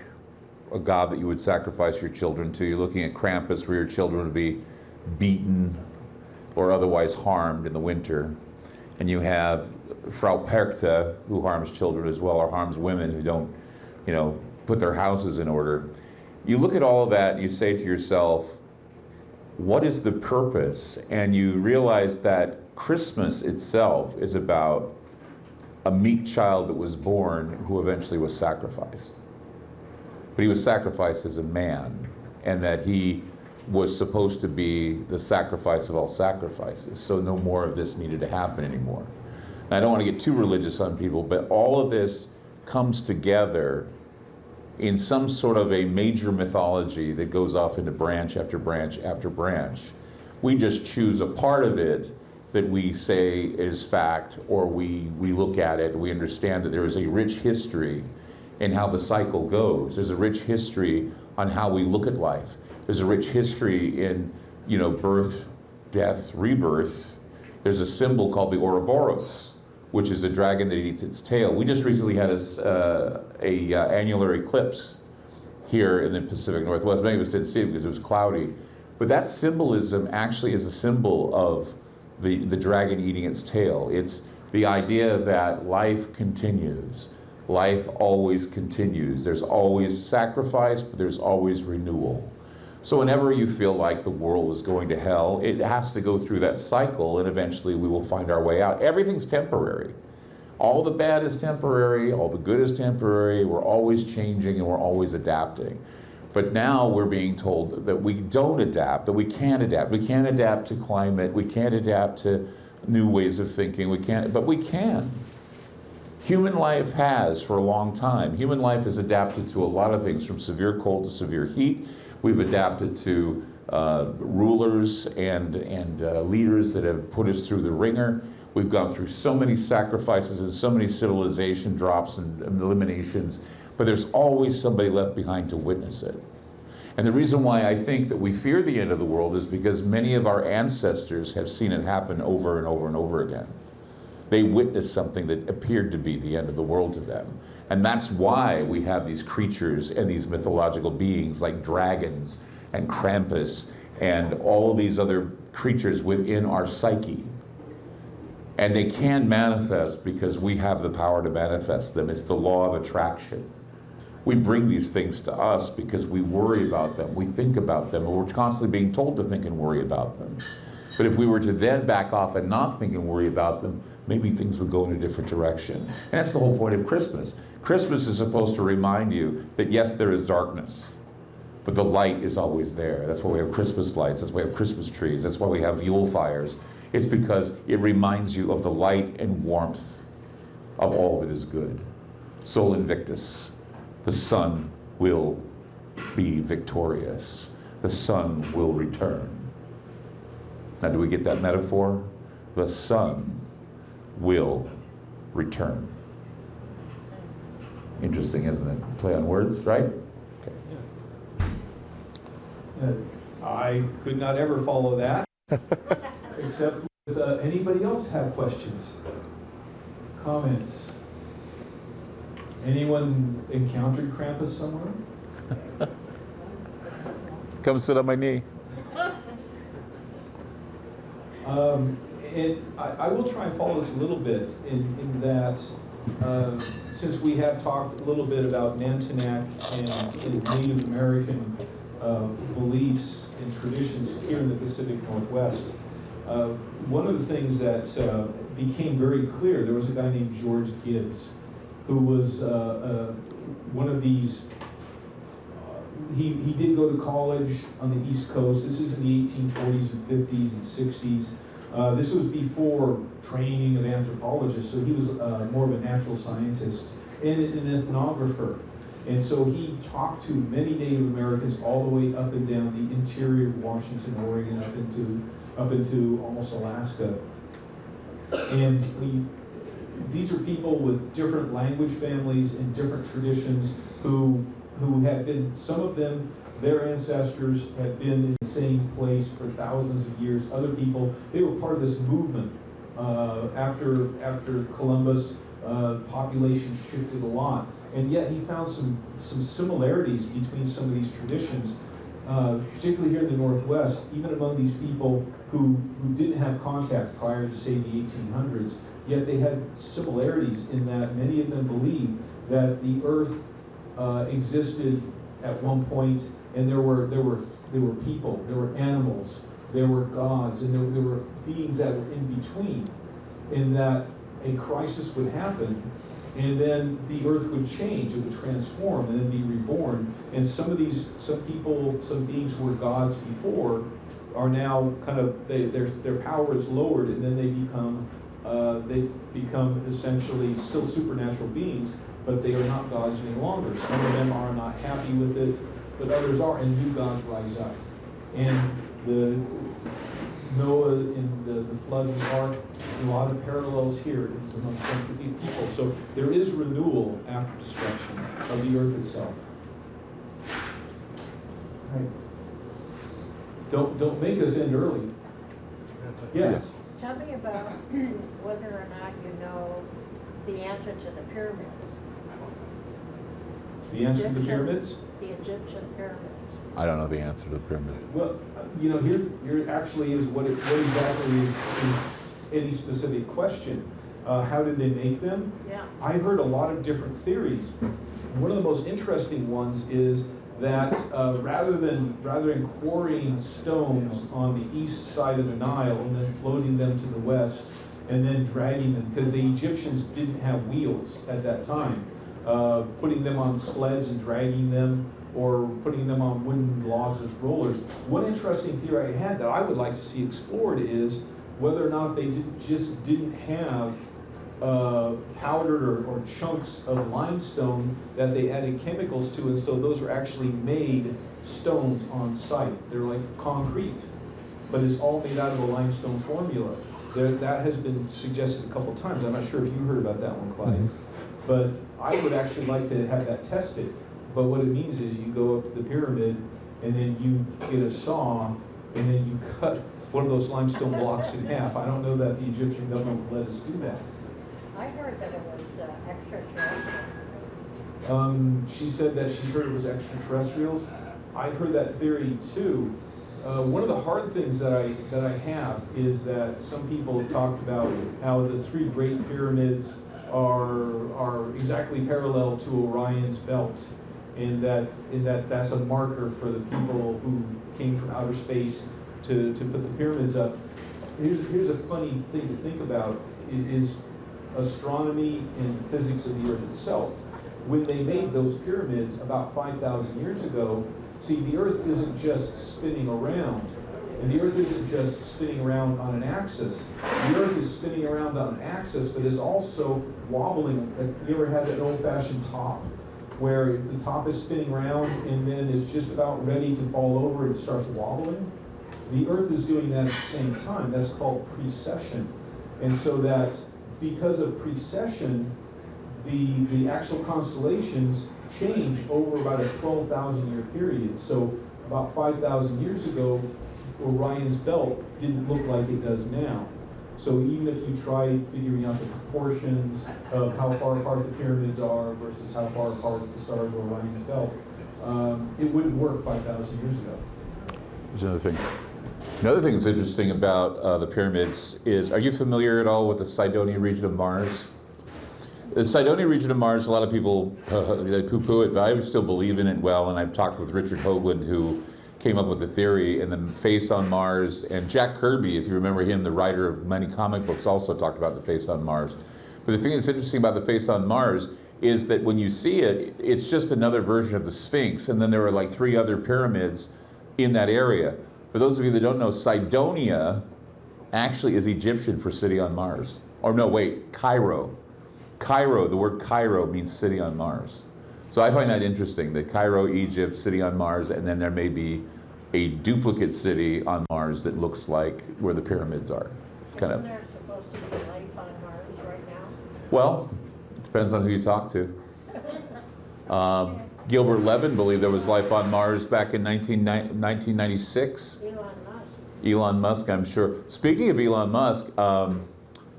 a god that you would sacrifice your children to, you're looking at Krampus, where your children would be beaten or otherwise harmed in the winter. And you have Frau Perkta, who harms children as well, or harms women who don't, put their houses in order. You look at all of that and you say to yourself, what is the purpose? And you realize that Christmas itself is about a meek child that was born who eventually was sacrificed. But he was sacrificed as a man, and that he was supposed to be the sacrifice of all sacrifices. So no more of this needed to happen anymore. And I don't want to get too religious on people, but all of this comes together in some sort of a major mythology that goes off into branch after branch after branch. We just choose a part of it that we say is fact, or we look at it, we understand that there is a rich history in how the cycle goes. There's a rich history on how we look at life. There's a rich history in, birth, death, rebirth. There's a symbol called the Ouroboros, which is a dragon that eats its tail. We just recently had a annular eclipse here in the Pacific Northwest. Many of us didn't see it because it was cloudy. But that symbolism actually is a symbol of the dragon eating its tail. It's the idea that life continues. Life always continues. There's always sacrifice, but there's always renewal. So whenever you feel like the world is going to hell, it has to go through that cycle, and eventually we will find our way out. Everything's temporary. All the bad is temporary, all the good is temporary. We're always changing and we're always adapting. But now we're being told that we don't adapt, that we can't adapt. We can't adapt to climate, we can't adapt to new ways of thinking, but we can. Human life has for a long time. Human life has adapted to a lot of things, from severe cold to severe heat. We've adapted to rulers and leaders that have put us through the ringer. We've gone through so many sacrifices and so many civilization drops and eliminations, but there's always somebody left behind to witness it. And the reason why I think that we fear the end of the world is because many of our ancestors have seen it happen over and over and over again. They witnessed something that appeared to be the end of the world to them. And that's why we have these creatures and these mythological beings like dragons and Krampus and all these other creatures within our psyche. And they can manifest because we have the power to manifest them. It's the law of attraction. We bring these things to us because we worry about them, we think about them, and we're constantly being told to think and worry about them. But if we were to then back off and not think and worry about them, maybe things would go in a different direction. And that's the whole point of Christmas. Christmas is supposed to remind you that yes, there is darkness, but the light is always there. That's why we have Christmas lights, that's why we have Christmas trees, that's why we have Yule fires. It's because it reminds you of the light and warmth of all that is good. Sol Invictus, the sun will be victorious. The sun will return. Now, do we get that metaphor? The sun will return. Interesting, isn't it? Play on words, right? Okay. I could not ever follow that, except with anybody else have questions, comments? Anyone encountered Krampus somewhere? Come sit on my knee. And I will try and follow this a little bit in that, since we have talked a little bit about Nantinak and Native American beliefs and traditions here in the Pacific Northwest, one of the things that became very clear, there was a guy named George Gibbs, who was one of these, he did go to college on the East Coast. This is in the 1840s and 50s and 60s. This was before training of anthropologists, so he was more of a natural scientist and an ethnographer. And so he talked to many Native Americans all the way up and down the interior of Washington, Oregon, up into almost Alaska. And these are people with different language families and different traditions who had been, some of them, their ancestors had been in the same place for thousands of years. Other people, they were part of this movement. After Columbus, population shifted a lot. And yet he found some similarities between some of these traditions, particularly here in the Northwest, even among these people who didn't have contact prior to, say, the 1800s, yet they had similarities in that many of them believed that the earth existed at one point, and there were people, there were animals, there were gods, and there were beings that were in between, in that a crisis would happen, and then the earth would change, it would transform, and then be reborn. And some people, some beings who were gods before, are now kind of, their power is lowered, and then they become essentially still supernatural beings, but they are not gods any longer. Some of them are not happy with it, but others are, and new gods rise up. And the Noah in the flood and the ark, a lot of parallels here among some people. So there is renewal after destruction of the earth itself. Right. Don't make us end early. Yes. Tell me about whether or not you know the answer to the pyramids. The answer to the pyramids? The Egyptian pyramids. I don't know the answer to the pyramids. Well, here actually is what exactly is any specific question. How did they make them? Yeah. I heard a lot of different theories. One of the most interesting ones is that rather than quarrying stones on the east side of the Nile and then floating them to the west and then dragging them, because the Egyptians didn't have wheels at that time, putting them on sleds and dragging them, or putting them on wooden logs as rollers. One interesting theory I had that I would like to see explored is whether or not they just didn't have powdered or chunks of limestone that they added chemicals to, and so those are actually made stones on site. They're like concrete, but it's all made out of a limestone formula. That has been suggested a couple times. I'm not sure if you heard about that one, Clyde. Mm-hmm. But I would actually like to have that tested. But what it means is you go up to the pyramid, and then you get a saw, and then you cut one of those limestone blocks in half. I don't know that the Egyptian government would let us do that. I heard that it was extraterrestrial. She said that she heard it was extraterrestrials. I heard that theory too. One of the hard things that I have is that some people have talked about how the three great pyramids are exactly parallel to Orion's belt, and that's a marker for the people who came from outer space to put the pyramids up. Here's a funny thing to think about is astronomy and physics of the earth itself. When they made those pyramids about 5,000 years ago, see, the earth isn't just spinning around, and the earth isn't just spinning around on an axis. The earth is spinning around on an axis, but is also wobbling. You ever had an old-fashioned top where the top is spinning around and then is just about ready to fall over and it starts wobbling? The earth is doing that at the same time. That's called precession. And so that because of precession, the actual constellations change over about a 12,000 year period. So about 5,000 years ago, Orion's belt didn't look like it does now. So even if you tried figuring out the proportions of how far apart the pyramids are versus how far apart the stars of Orion's belt, it wouldn't work 5,000 years ago. There's another thing. Another thing that's interesting about the pyramids is, are you familiar at all with the Cydonia region of Mars? The Cydonia region of Mars, a lot of people they poo-poo it, but I still believe in it well, and I've talked with Richard Hoagland, who came up with the theory, and then Face on Mars, and Jack Kirby, if you remember him, the writer of many comic books, also talked about the Face on Mars. But the thing that's interesting about the Face on Mars is that when you see it, it's just another version of the Sphinx, and then there are like 3 other pyramids in that area. For those of you that don't know, Cydonia actually is Egyptian for city on Mars. Or no, wait, Cairo. Cairo, the word Cairo means city on Mars. So I find that interesting, that Cairo, Egypt, city on Mars, and then there may be a duplicate city on Mars that looks like where the pyramids are. Kind Isn't of. there supposed to be life on Mars right now? Well, depends on who you talk to. Gilbert Levin believed there was life on Mars back in 1996. Elon Musk. Elon Musk, I'm sure. Speaking of Elon Musk,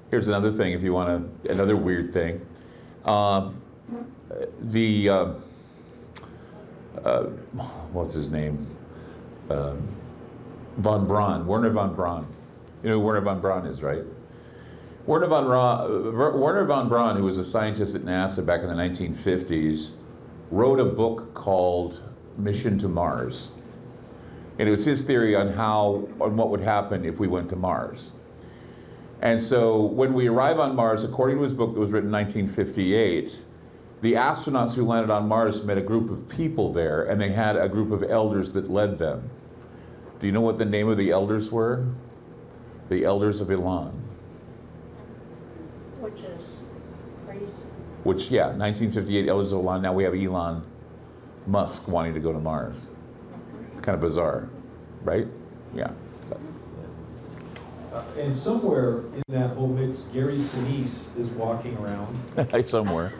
here's another thing if you want to, another weird thing. What's his name? Von Braun, Werner von Braun. You know who Werner von Braun is, right? Werner von Braun, who was a scientist at NASA back in the 1950s, wrote a book called Mission to Mars. And it was his theory on what would happen if we went to Mars. And so when we arrive on Mars, according to his book that was written in 1958, the astronauts who landed on Mars met a group of people there, and they had a group of elders that led them. Do you know what the name of the elders were? The Elders of Elon. Which is crazy. Which, yeah, 1958 Elders of Elon. Now we have Elon Musk wanting to go to Mars. Kind of bizarre, right? Yeah. And somewhere in that whole mix, Gary Sinise is walking around, Somewhere.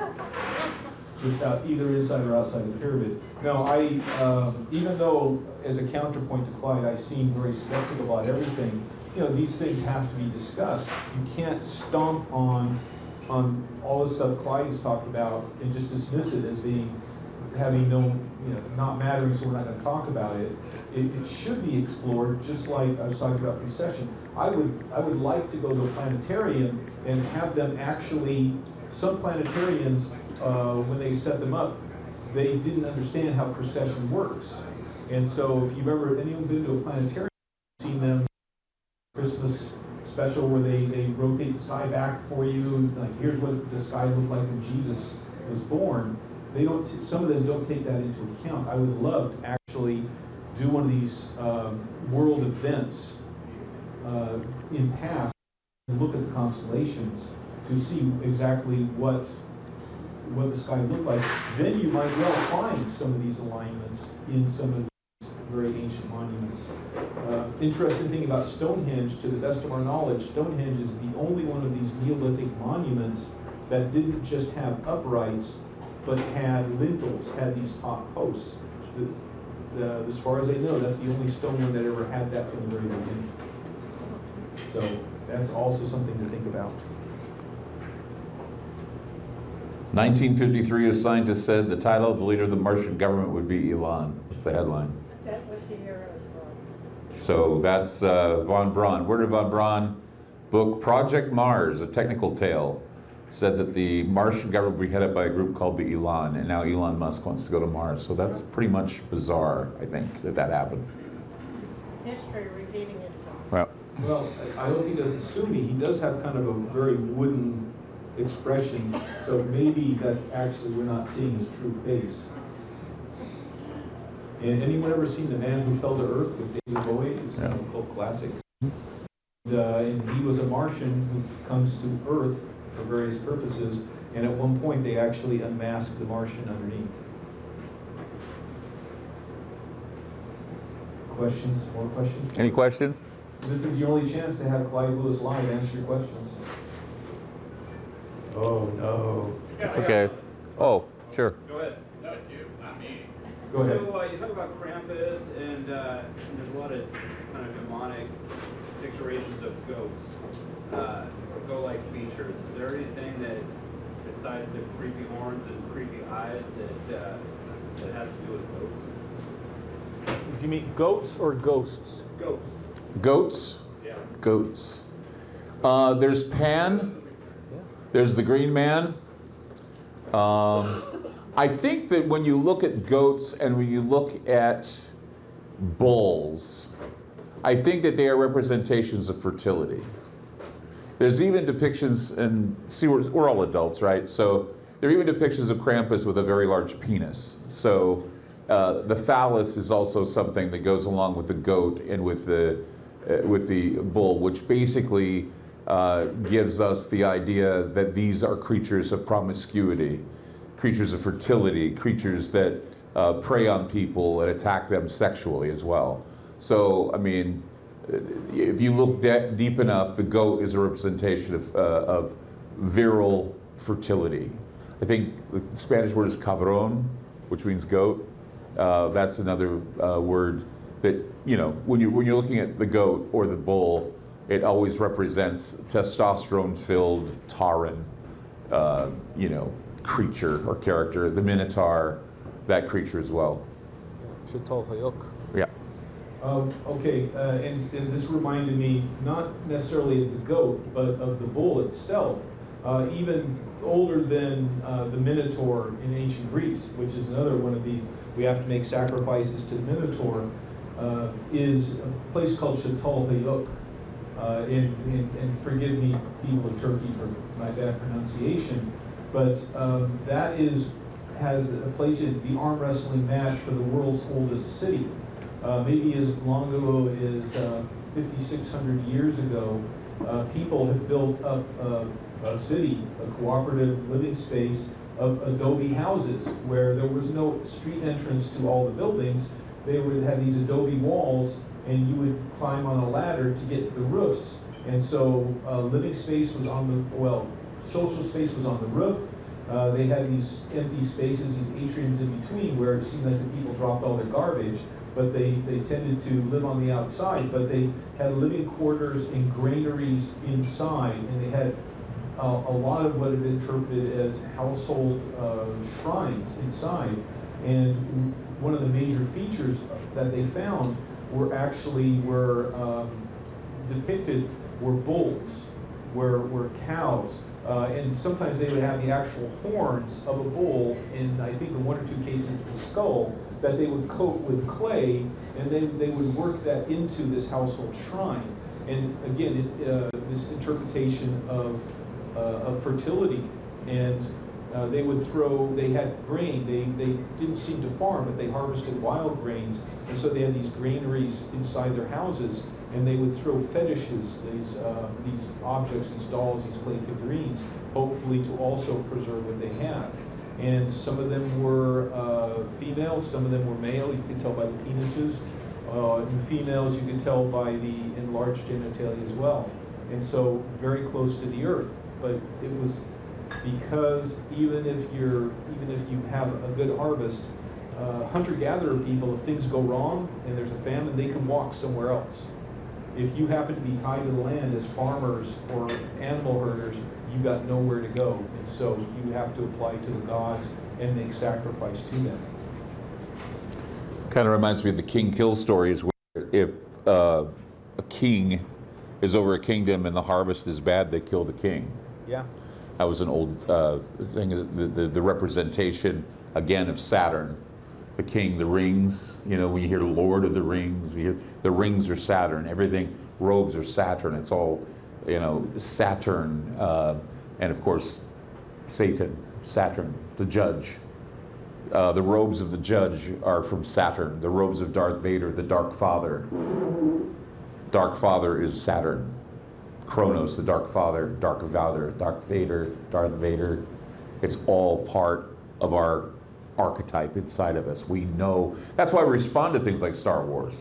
just out either inside or outside the pyramid. No, even though as a counterpoint to Clyde, I seem very skeptical about everything. You know, these things have to be discussed. You can't stomp on all the stuff Clyde has talked about and just dismiss it as having no, not mattering, so we're not going to talk about it. It should be explored, just like I was talking about precession. I would like to go to a planetarium and have them actually, some planetariums, when they set them up, they didn't understand how precession works. And so if you've anyone been to a planetarium, seen them Christmas special where they rotate the sky back for you, and like here's what the sky looked like when Jesus was born. They don't. Some of them don't take that into account. I would love to actually do one of these world events in past and look at the constellations to see exactly what the sky looked like. Then you might well find some of these alignments in some of these very ancient monuments. Interesting thing about Stonehenge, to the best of our knowledge, Stonehenge is the only one of these Neolithic monuments that didn't just have uprights, but had lintels, had these top posts. As far as I know, that's the only stone one that ever had that from the very beginning. So that's also something to think about. 1953, a scientist said the title of the leader of the Martian government would be Elon. That's the headline. That was the year I was born. So that's von Braun. Werner von Braun book, Project Mars, A Technical Tale, said that the Martian government would be headed by a group called the Elon, and now Elon Musk wants to go to Mars. So that's pretty much bizarre, I think, that happened. History repeating itself. Well, I hope he doesn't sue me. He does have kind of a very wooden expression, so maybe that's actually, we're not seeing his true face. And anyone ever seen The Man Who Fell to Earth with David Bowie? It's kind of a cult classic. And he was a Martian who comes to Earth for various purposes, and at one point they actually unmasked the Martian underneath. Questions? More questions? any questions? This is your only chance to have Clyde Lewis live answer your questions. Oh, no. It's okay. Oh, sure. Go ahead. No, it's you, not me. Go ahead. So you talk about Krampus, and there's a lot of kind of demonic picturations of goats, go-like features. Is there anything that, besides the creepy horns and creepy eyes, that has to do with goats? Do you mean goats or ghosts? Goats. Goats? Yeah. Goats. There's Pan. There's the Green Man. I think that when you look at goats and when you look at bulls, I think that they are representations of fertility. There's even depictions, and see, we're all adults, right? So there are even depictions of Krampus with a very large penis. So the phallus is also something that goes along with the goat and with the bull, which basically gives us the idea that these are creatures of promiscuity. creatures of fertility, creatures that prey on people and attack them sexually as well. So, I mean, if you look deep enough, the goat is a representation of virile fertility. I think the Spanish word is cabron, which means goat. That's another word that, you know, when you're looking at the goat or the bull, it always represents testosterone-filled tauren, you know, creature or character. The minotaur, that creature as well. Yeah. Okay, and this reminded me not necessarily of the goat, but of the bull itself. Even older than the Minotaur in ancient Greece, which is another one of these, we have to make sacrifices to the Minotaur, is a place called Çatalhöyük. And forgive me, people of Turkey, for my bad pronunciation, but that has a place in the arm wrestling match for the world's oldest city. Maybe as long ago as 5,600 years ago, people have built up a city, a cooperative living space of adobe houses where there was no street entrance to all the buildings. They would have these adobe walls, and you would climb on a ladder to get to the roofs. And so living space was on the, well, social space was on the roof. They had these empty spaces, these atriums in between, where it seemed like the people dropped all their garbage, but they tended to live on the outside. But they had living quarters and granaries inside, and they had a lot of what had been interpreted as household shrines inside. And one of the major features that they found were depicted were bulls, were cows, and sometimes they would have the actual horns of a bull, and I think in one or two cases the skull, that they would coat with clay, and then they would work that into this household shrine. And again, this interpretation of fertility, and they had grain. They didn't seem to farm, but they harvested wild grains, and so they had these granaries inside their houses, and they would throw fetishes, these objects, these dolls, these clay figurines, hopefully to also preserve what they had. And some of them were female, some of them were male. You can tell by the penises. In the females, you can tell by the enlarged genitalia as well. And so very close to the earth. But it was because even if you have a good harvest, hunter-gatherer people, if things go wrong and there's a famine, they can walk somewhere else. If you happen to be tied to the land as farmers or animal herders, you got nowhere to go, and so you have to apply to the gods and make sacrifice to them. Kind of reminds me of the king kill stories, where if a king is over a kingdom and the harvest is bad, they kill the king. Yeah. That was an old thing, the representation, again, of Saturn. The king, the rings, you know, when you hear Lord of the Rings, you hear the rings are Saturn, everything, robes are Saturn, it's all, you know, Saturn, and of course, Satan, Saturn, the judge. The robes of the judge are from Saturn, the robes of Darth Vader, the Dark Father. Dark Father is Saturn. Kronos, the Dark Father, Dark Vader, Darth Vader. It's all part of our archetype inside of us. We know, that's why we respond to things like Star Wars.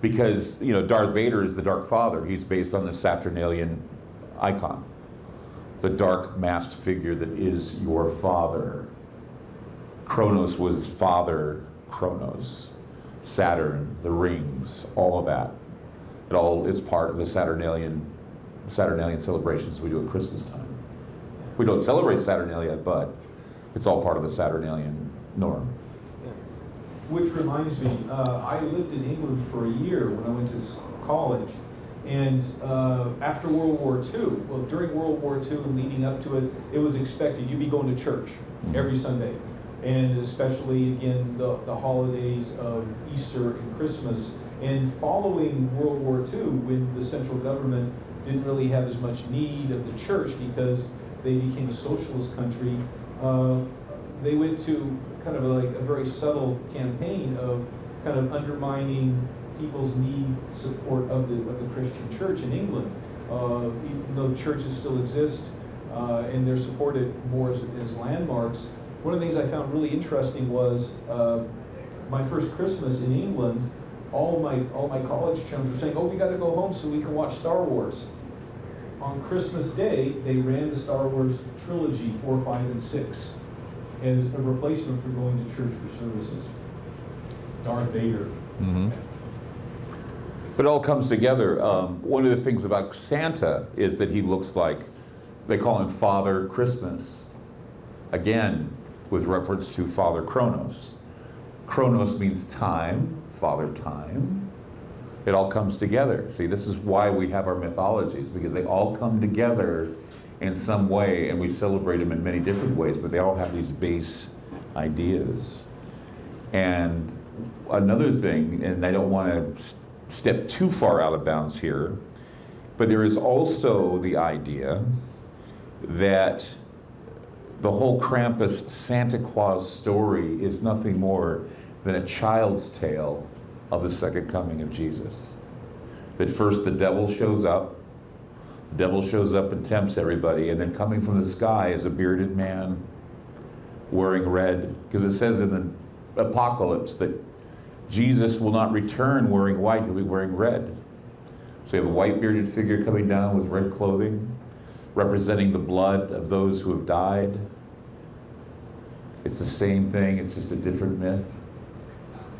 Because, you know, Darth Vader is the Dark Father. He's based on the Saturnalian icon. The dark masked figure that is your father. Kronos was Father Kronos. Saturn, the rings, all of that. It all is part of the Saturnalian celebrations we do at Christmas time. We don't celebrate Saturnalia, but it's all part of the Saturnalian norm. Which reminds me, I lived in England for a year when I went to college, and after World War II, well, during World War II and leading up to it, it was expected you'd be going to church every Sunday, and especially, again, the holidays of Easter and Christmas. And following World War II, when the central government didn't really have as much need of the church because they became a socialist country, they went to kind of like a very subtle campaign of kind of undermining people's need support of the Christian church in England. Even though churches still exist and they're supported more as landmarks, one of the things I found really interesting was my first Christmas in England, all my college chums were saying, "Oh, we got to go home so we can watch Star Wars." On Christmas Day, they ran the Star Wars trilogy 4, 5, and 6 as a replacement for going to church for services. Darth Vader. Mm-hmm. But it all comes together. One of the things about Santa is that he looks like, they call him Father Christmas. Again, with reference to Father Kronos. Kronos means time, Father Time. It all comes together. See, this is why we have our mythologies, because they all come together in some way, and we celebrate them in many different ways, but they all have these base ideas. And another thing, and I don't want to step too far out of bounds here, but there is also the idea that the whole Krampus Santa Claus story is nothing more than a child's tale of the second coming of Jesus. That first the devil shows up and tempts everybody, and then coming from the sky is a bearded man wearing red, because it says in the Apocalypse that Jesus will not return wearing white, he'll be wearing red. So you have a white bearded figure coming down with red clothing, representing the blood of those who have died. It's the same thing, it's just a different myth.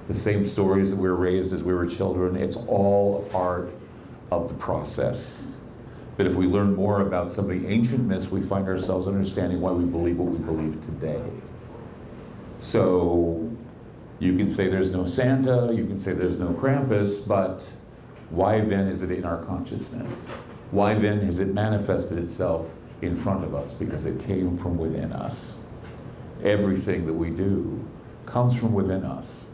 The same stories that we were raised as we were children, it's all a part of the process. That if we learn more about some of the ancient myths, we find ourselves understanding why we believe what we believe today. So you can say there's no Santa, you can say there's no Krampus, but why then is it in our consciousness? Why then has it manifested itself in front of us? Because it came from within us. Everything that we do comes from within us.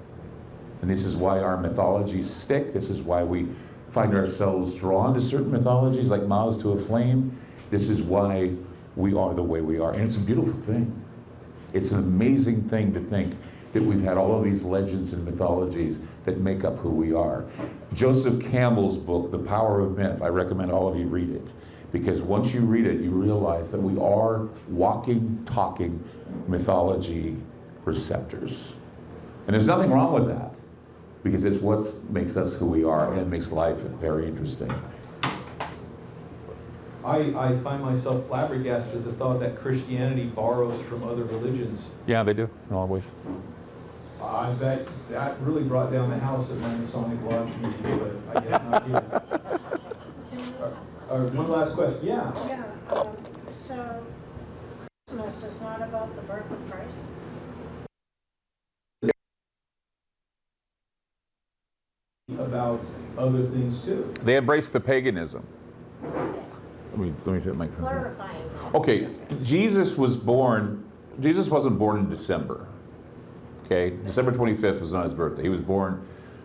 And this is why our mythologies stick. This is why we find ourselves drawn to certain mythologies, like moths to a flame. This is why we are the way we are. And it's a beautiful thing. It's an amazing thing to think that we've had all of these legends and mythologies that make up who we are. Joseph Campbell's book, The Power of Myth, I recommend all of you read it. Because once you read it, you realize that we are walking, talking mythology receptors. And there's nothing wrong with that, because it's what makes us who we are, and it makes life very interesting. I find myself flabbergasted at the thought that Christianity borrows from other religions. Yeah, they do, in all ways. I bet that really brought down the house at my Masonic Lodge meeting, but I guess not here. One last question, yeah. Yeah, so Christmas is not about the birth of Christ? About other things too. They embrace the paganism. Let me take my Clarifying. Okay, Jesus wasn't born in December. Okay, December 25th was not his birthday. He was born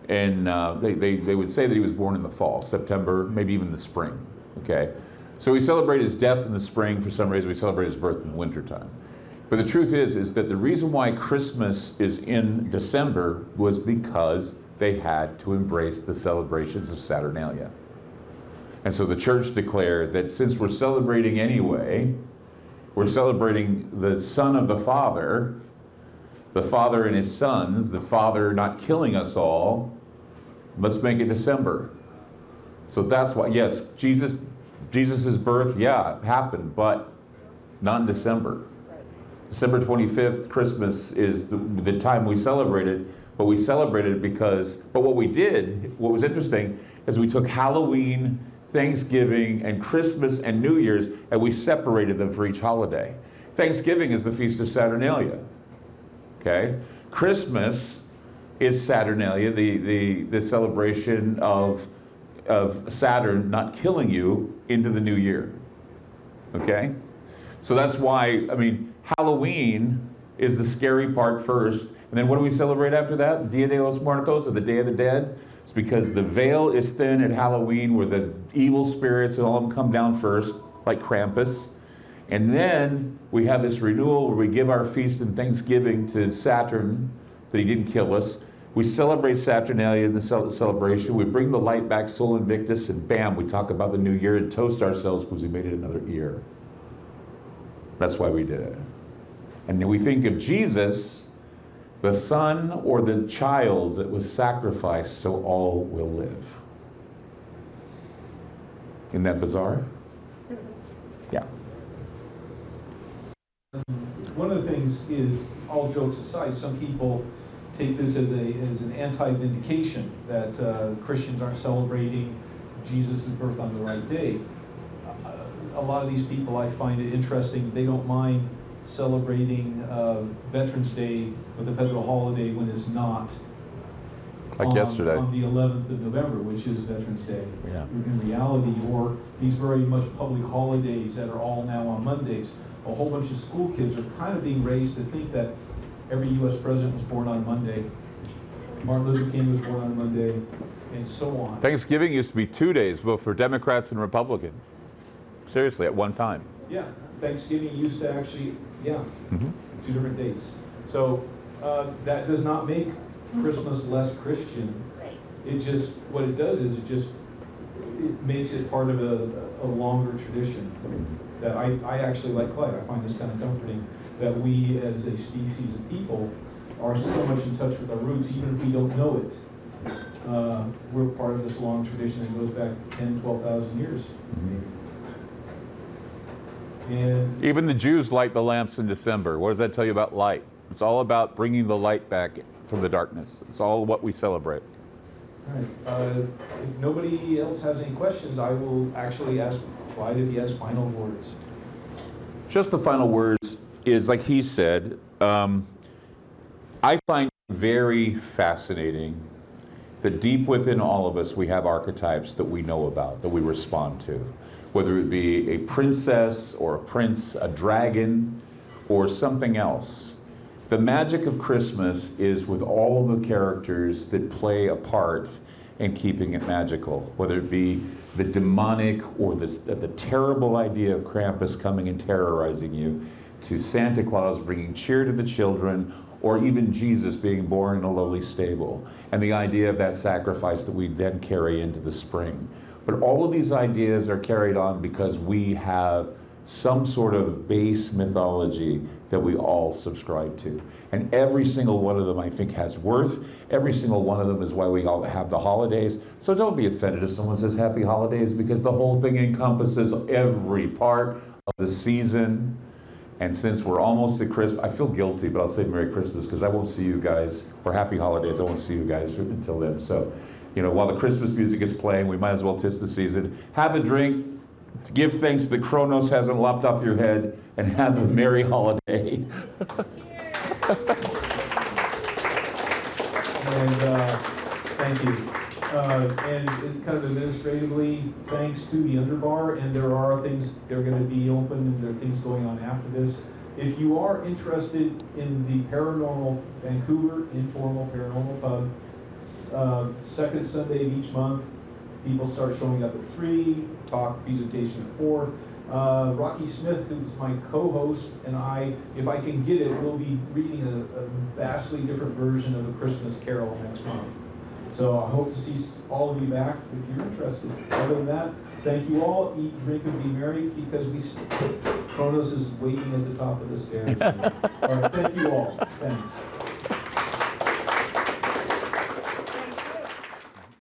in, they would say that he was born in the fall, September, maybe even the spring. Okay, so we celebrate his death in the spring. For some reason, we celebrate his birth in the wintertime. But the truth is that the reason why Christmas is in December was because they had to embrace the celebrations of Saturnalia. And so the church declared that since we're celebrating anyway, we're celebrating the Son of the Father and his sons, the Father not killing us all, let's make it December. So that's why, yes, Jesus's birth, yeah, happened, but not in December. December 25th, Christmas, is the time we celebrate it, but we celebrated it because, but what was interesting, is we took Halloween, Thanksgiving, and Christmas and New Year's, and we separated them for each holiday. Thanksgiving is the Feast of Saturnalia, okay? Christmas is Saturnalia, the celebration of Saturn not killing you into the new year, okay? So that's why, I mean, Halloween is the scary part first, and then what do we celebrate after that? Dia de los Muertos, or the Day of the Dead? It's because the veil is thin at Halloween, where the evil spirits and all of them come down first, like Krampus. And then we have this renewal where we give our feast and thanksgiving to Saturn, that he didn't kill us. We celebrate Saturnalia in the celebration. We bring the light back, Sol Invictus, and bam, we talk about the new year and toast ourselves because we made it another year. That's why we did it. And then we think of Jesus, the son or the child that was sacrificed so all will live. Isn't that bizarre? Yeah. One of the things is, all jokes aside, some people take this as an anti-vindication that Christians aren't celebrating Jesus' birth on the right day. A lot of these people, I find it interesting, they don't mind celebrating Veterans Day with a federal holiday when it's not Like yesterday. on the 11th of November, which is Veterans Day. Yeah. In reality, or these very much public holidays that are all now on Mondays. A whole bunch of school kids are kind of being raised to think that every U.S. president was born on Monday, Martin Luther King was born on Monday, and so on. Thanksgiving used to be 2 days, both for Democrats and Republicans. Seriously, at one time. Yeah, Thanksgiving used to actually, Mm-hmm. 2 different dates. So that does not make Christmas less Christian. Right. It just, what it does is it makes it part of a longer tradition that I actually like Clyde. I find this kind of comforting that we as a species of people are so much in touch with our roots, even if we don't know it. We're part of this long tradition that goes back 10, 12,000 years. And Even the Jews light the lamps in December. What does that tell you about light? It's all about bringing the light back from the darkness. It's all what we celebrate. all right, if nobody else has any questions, I will actually ask Clyde if he has final words. Just the final words is, like he said, I find it very fascinating that deep within all of us we have archetypes that we know about, that we respond to. Whether it be a princess or a prince, a dragon, or something else. The magic of Christmas is with all the characters that play a part in keeping it magical, whether it be the demonic or the terrible idea of Krampus coming and terrorizing you, to Santa Claus bringing cheer to the children, or even Jesus being born in a lowly stable, and the idea of that sacrifice that we then carry into the spring. But all of these ideas are carried on because we have some sort of base mythology that we all subscribe to. And every single one of them, I think, has worth. Every single one of them is why we all have the holidays. So don't be offended if someone says happy holidays, because the whole thing encompasses every part of the season. And since we're almost at Christmas, I feel guilty, but I'll say Merry Christmas because I won't see you guys, or Happy Holidays, I won't see you guys until then. So, while the Christmas music is playing, we might as well tis the season. Have a drink, give thanks that Kronos hasn't lopped off your head, and have a merry holiday. And thank you. And kind of administratively, thanks to the Underbar, and there are things, they're going to be open, and there are things going on after this. If you are interested in the Paranormal Vancouver Informal Paranormal Pub, second Sunday of each month, people start showing up at 3, talk presentation at 4. Rocky Smith, who's my co-host, and I, if I can get it, will be reading a vastly different version of A Christmas Carol next month. So I hope to see all of you back if you're interested. Other than that, thank you all. Eat, drink, and be merry, because Kronos is waiting at the top of the stairs. All right, thank you all. Thanks.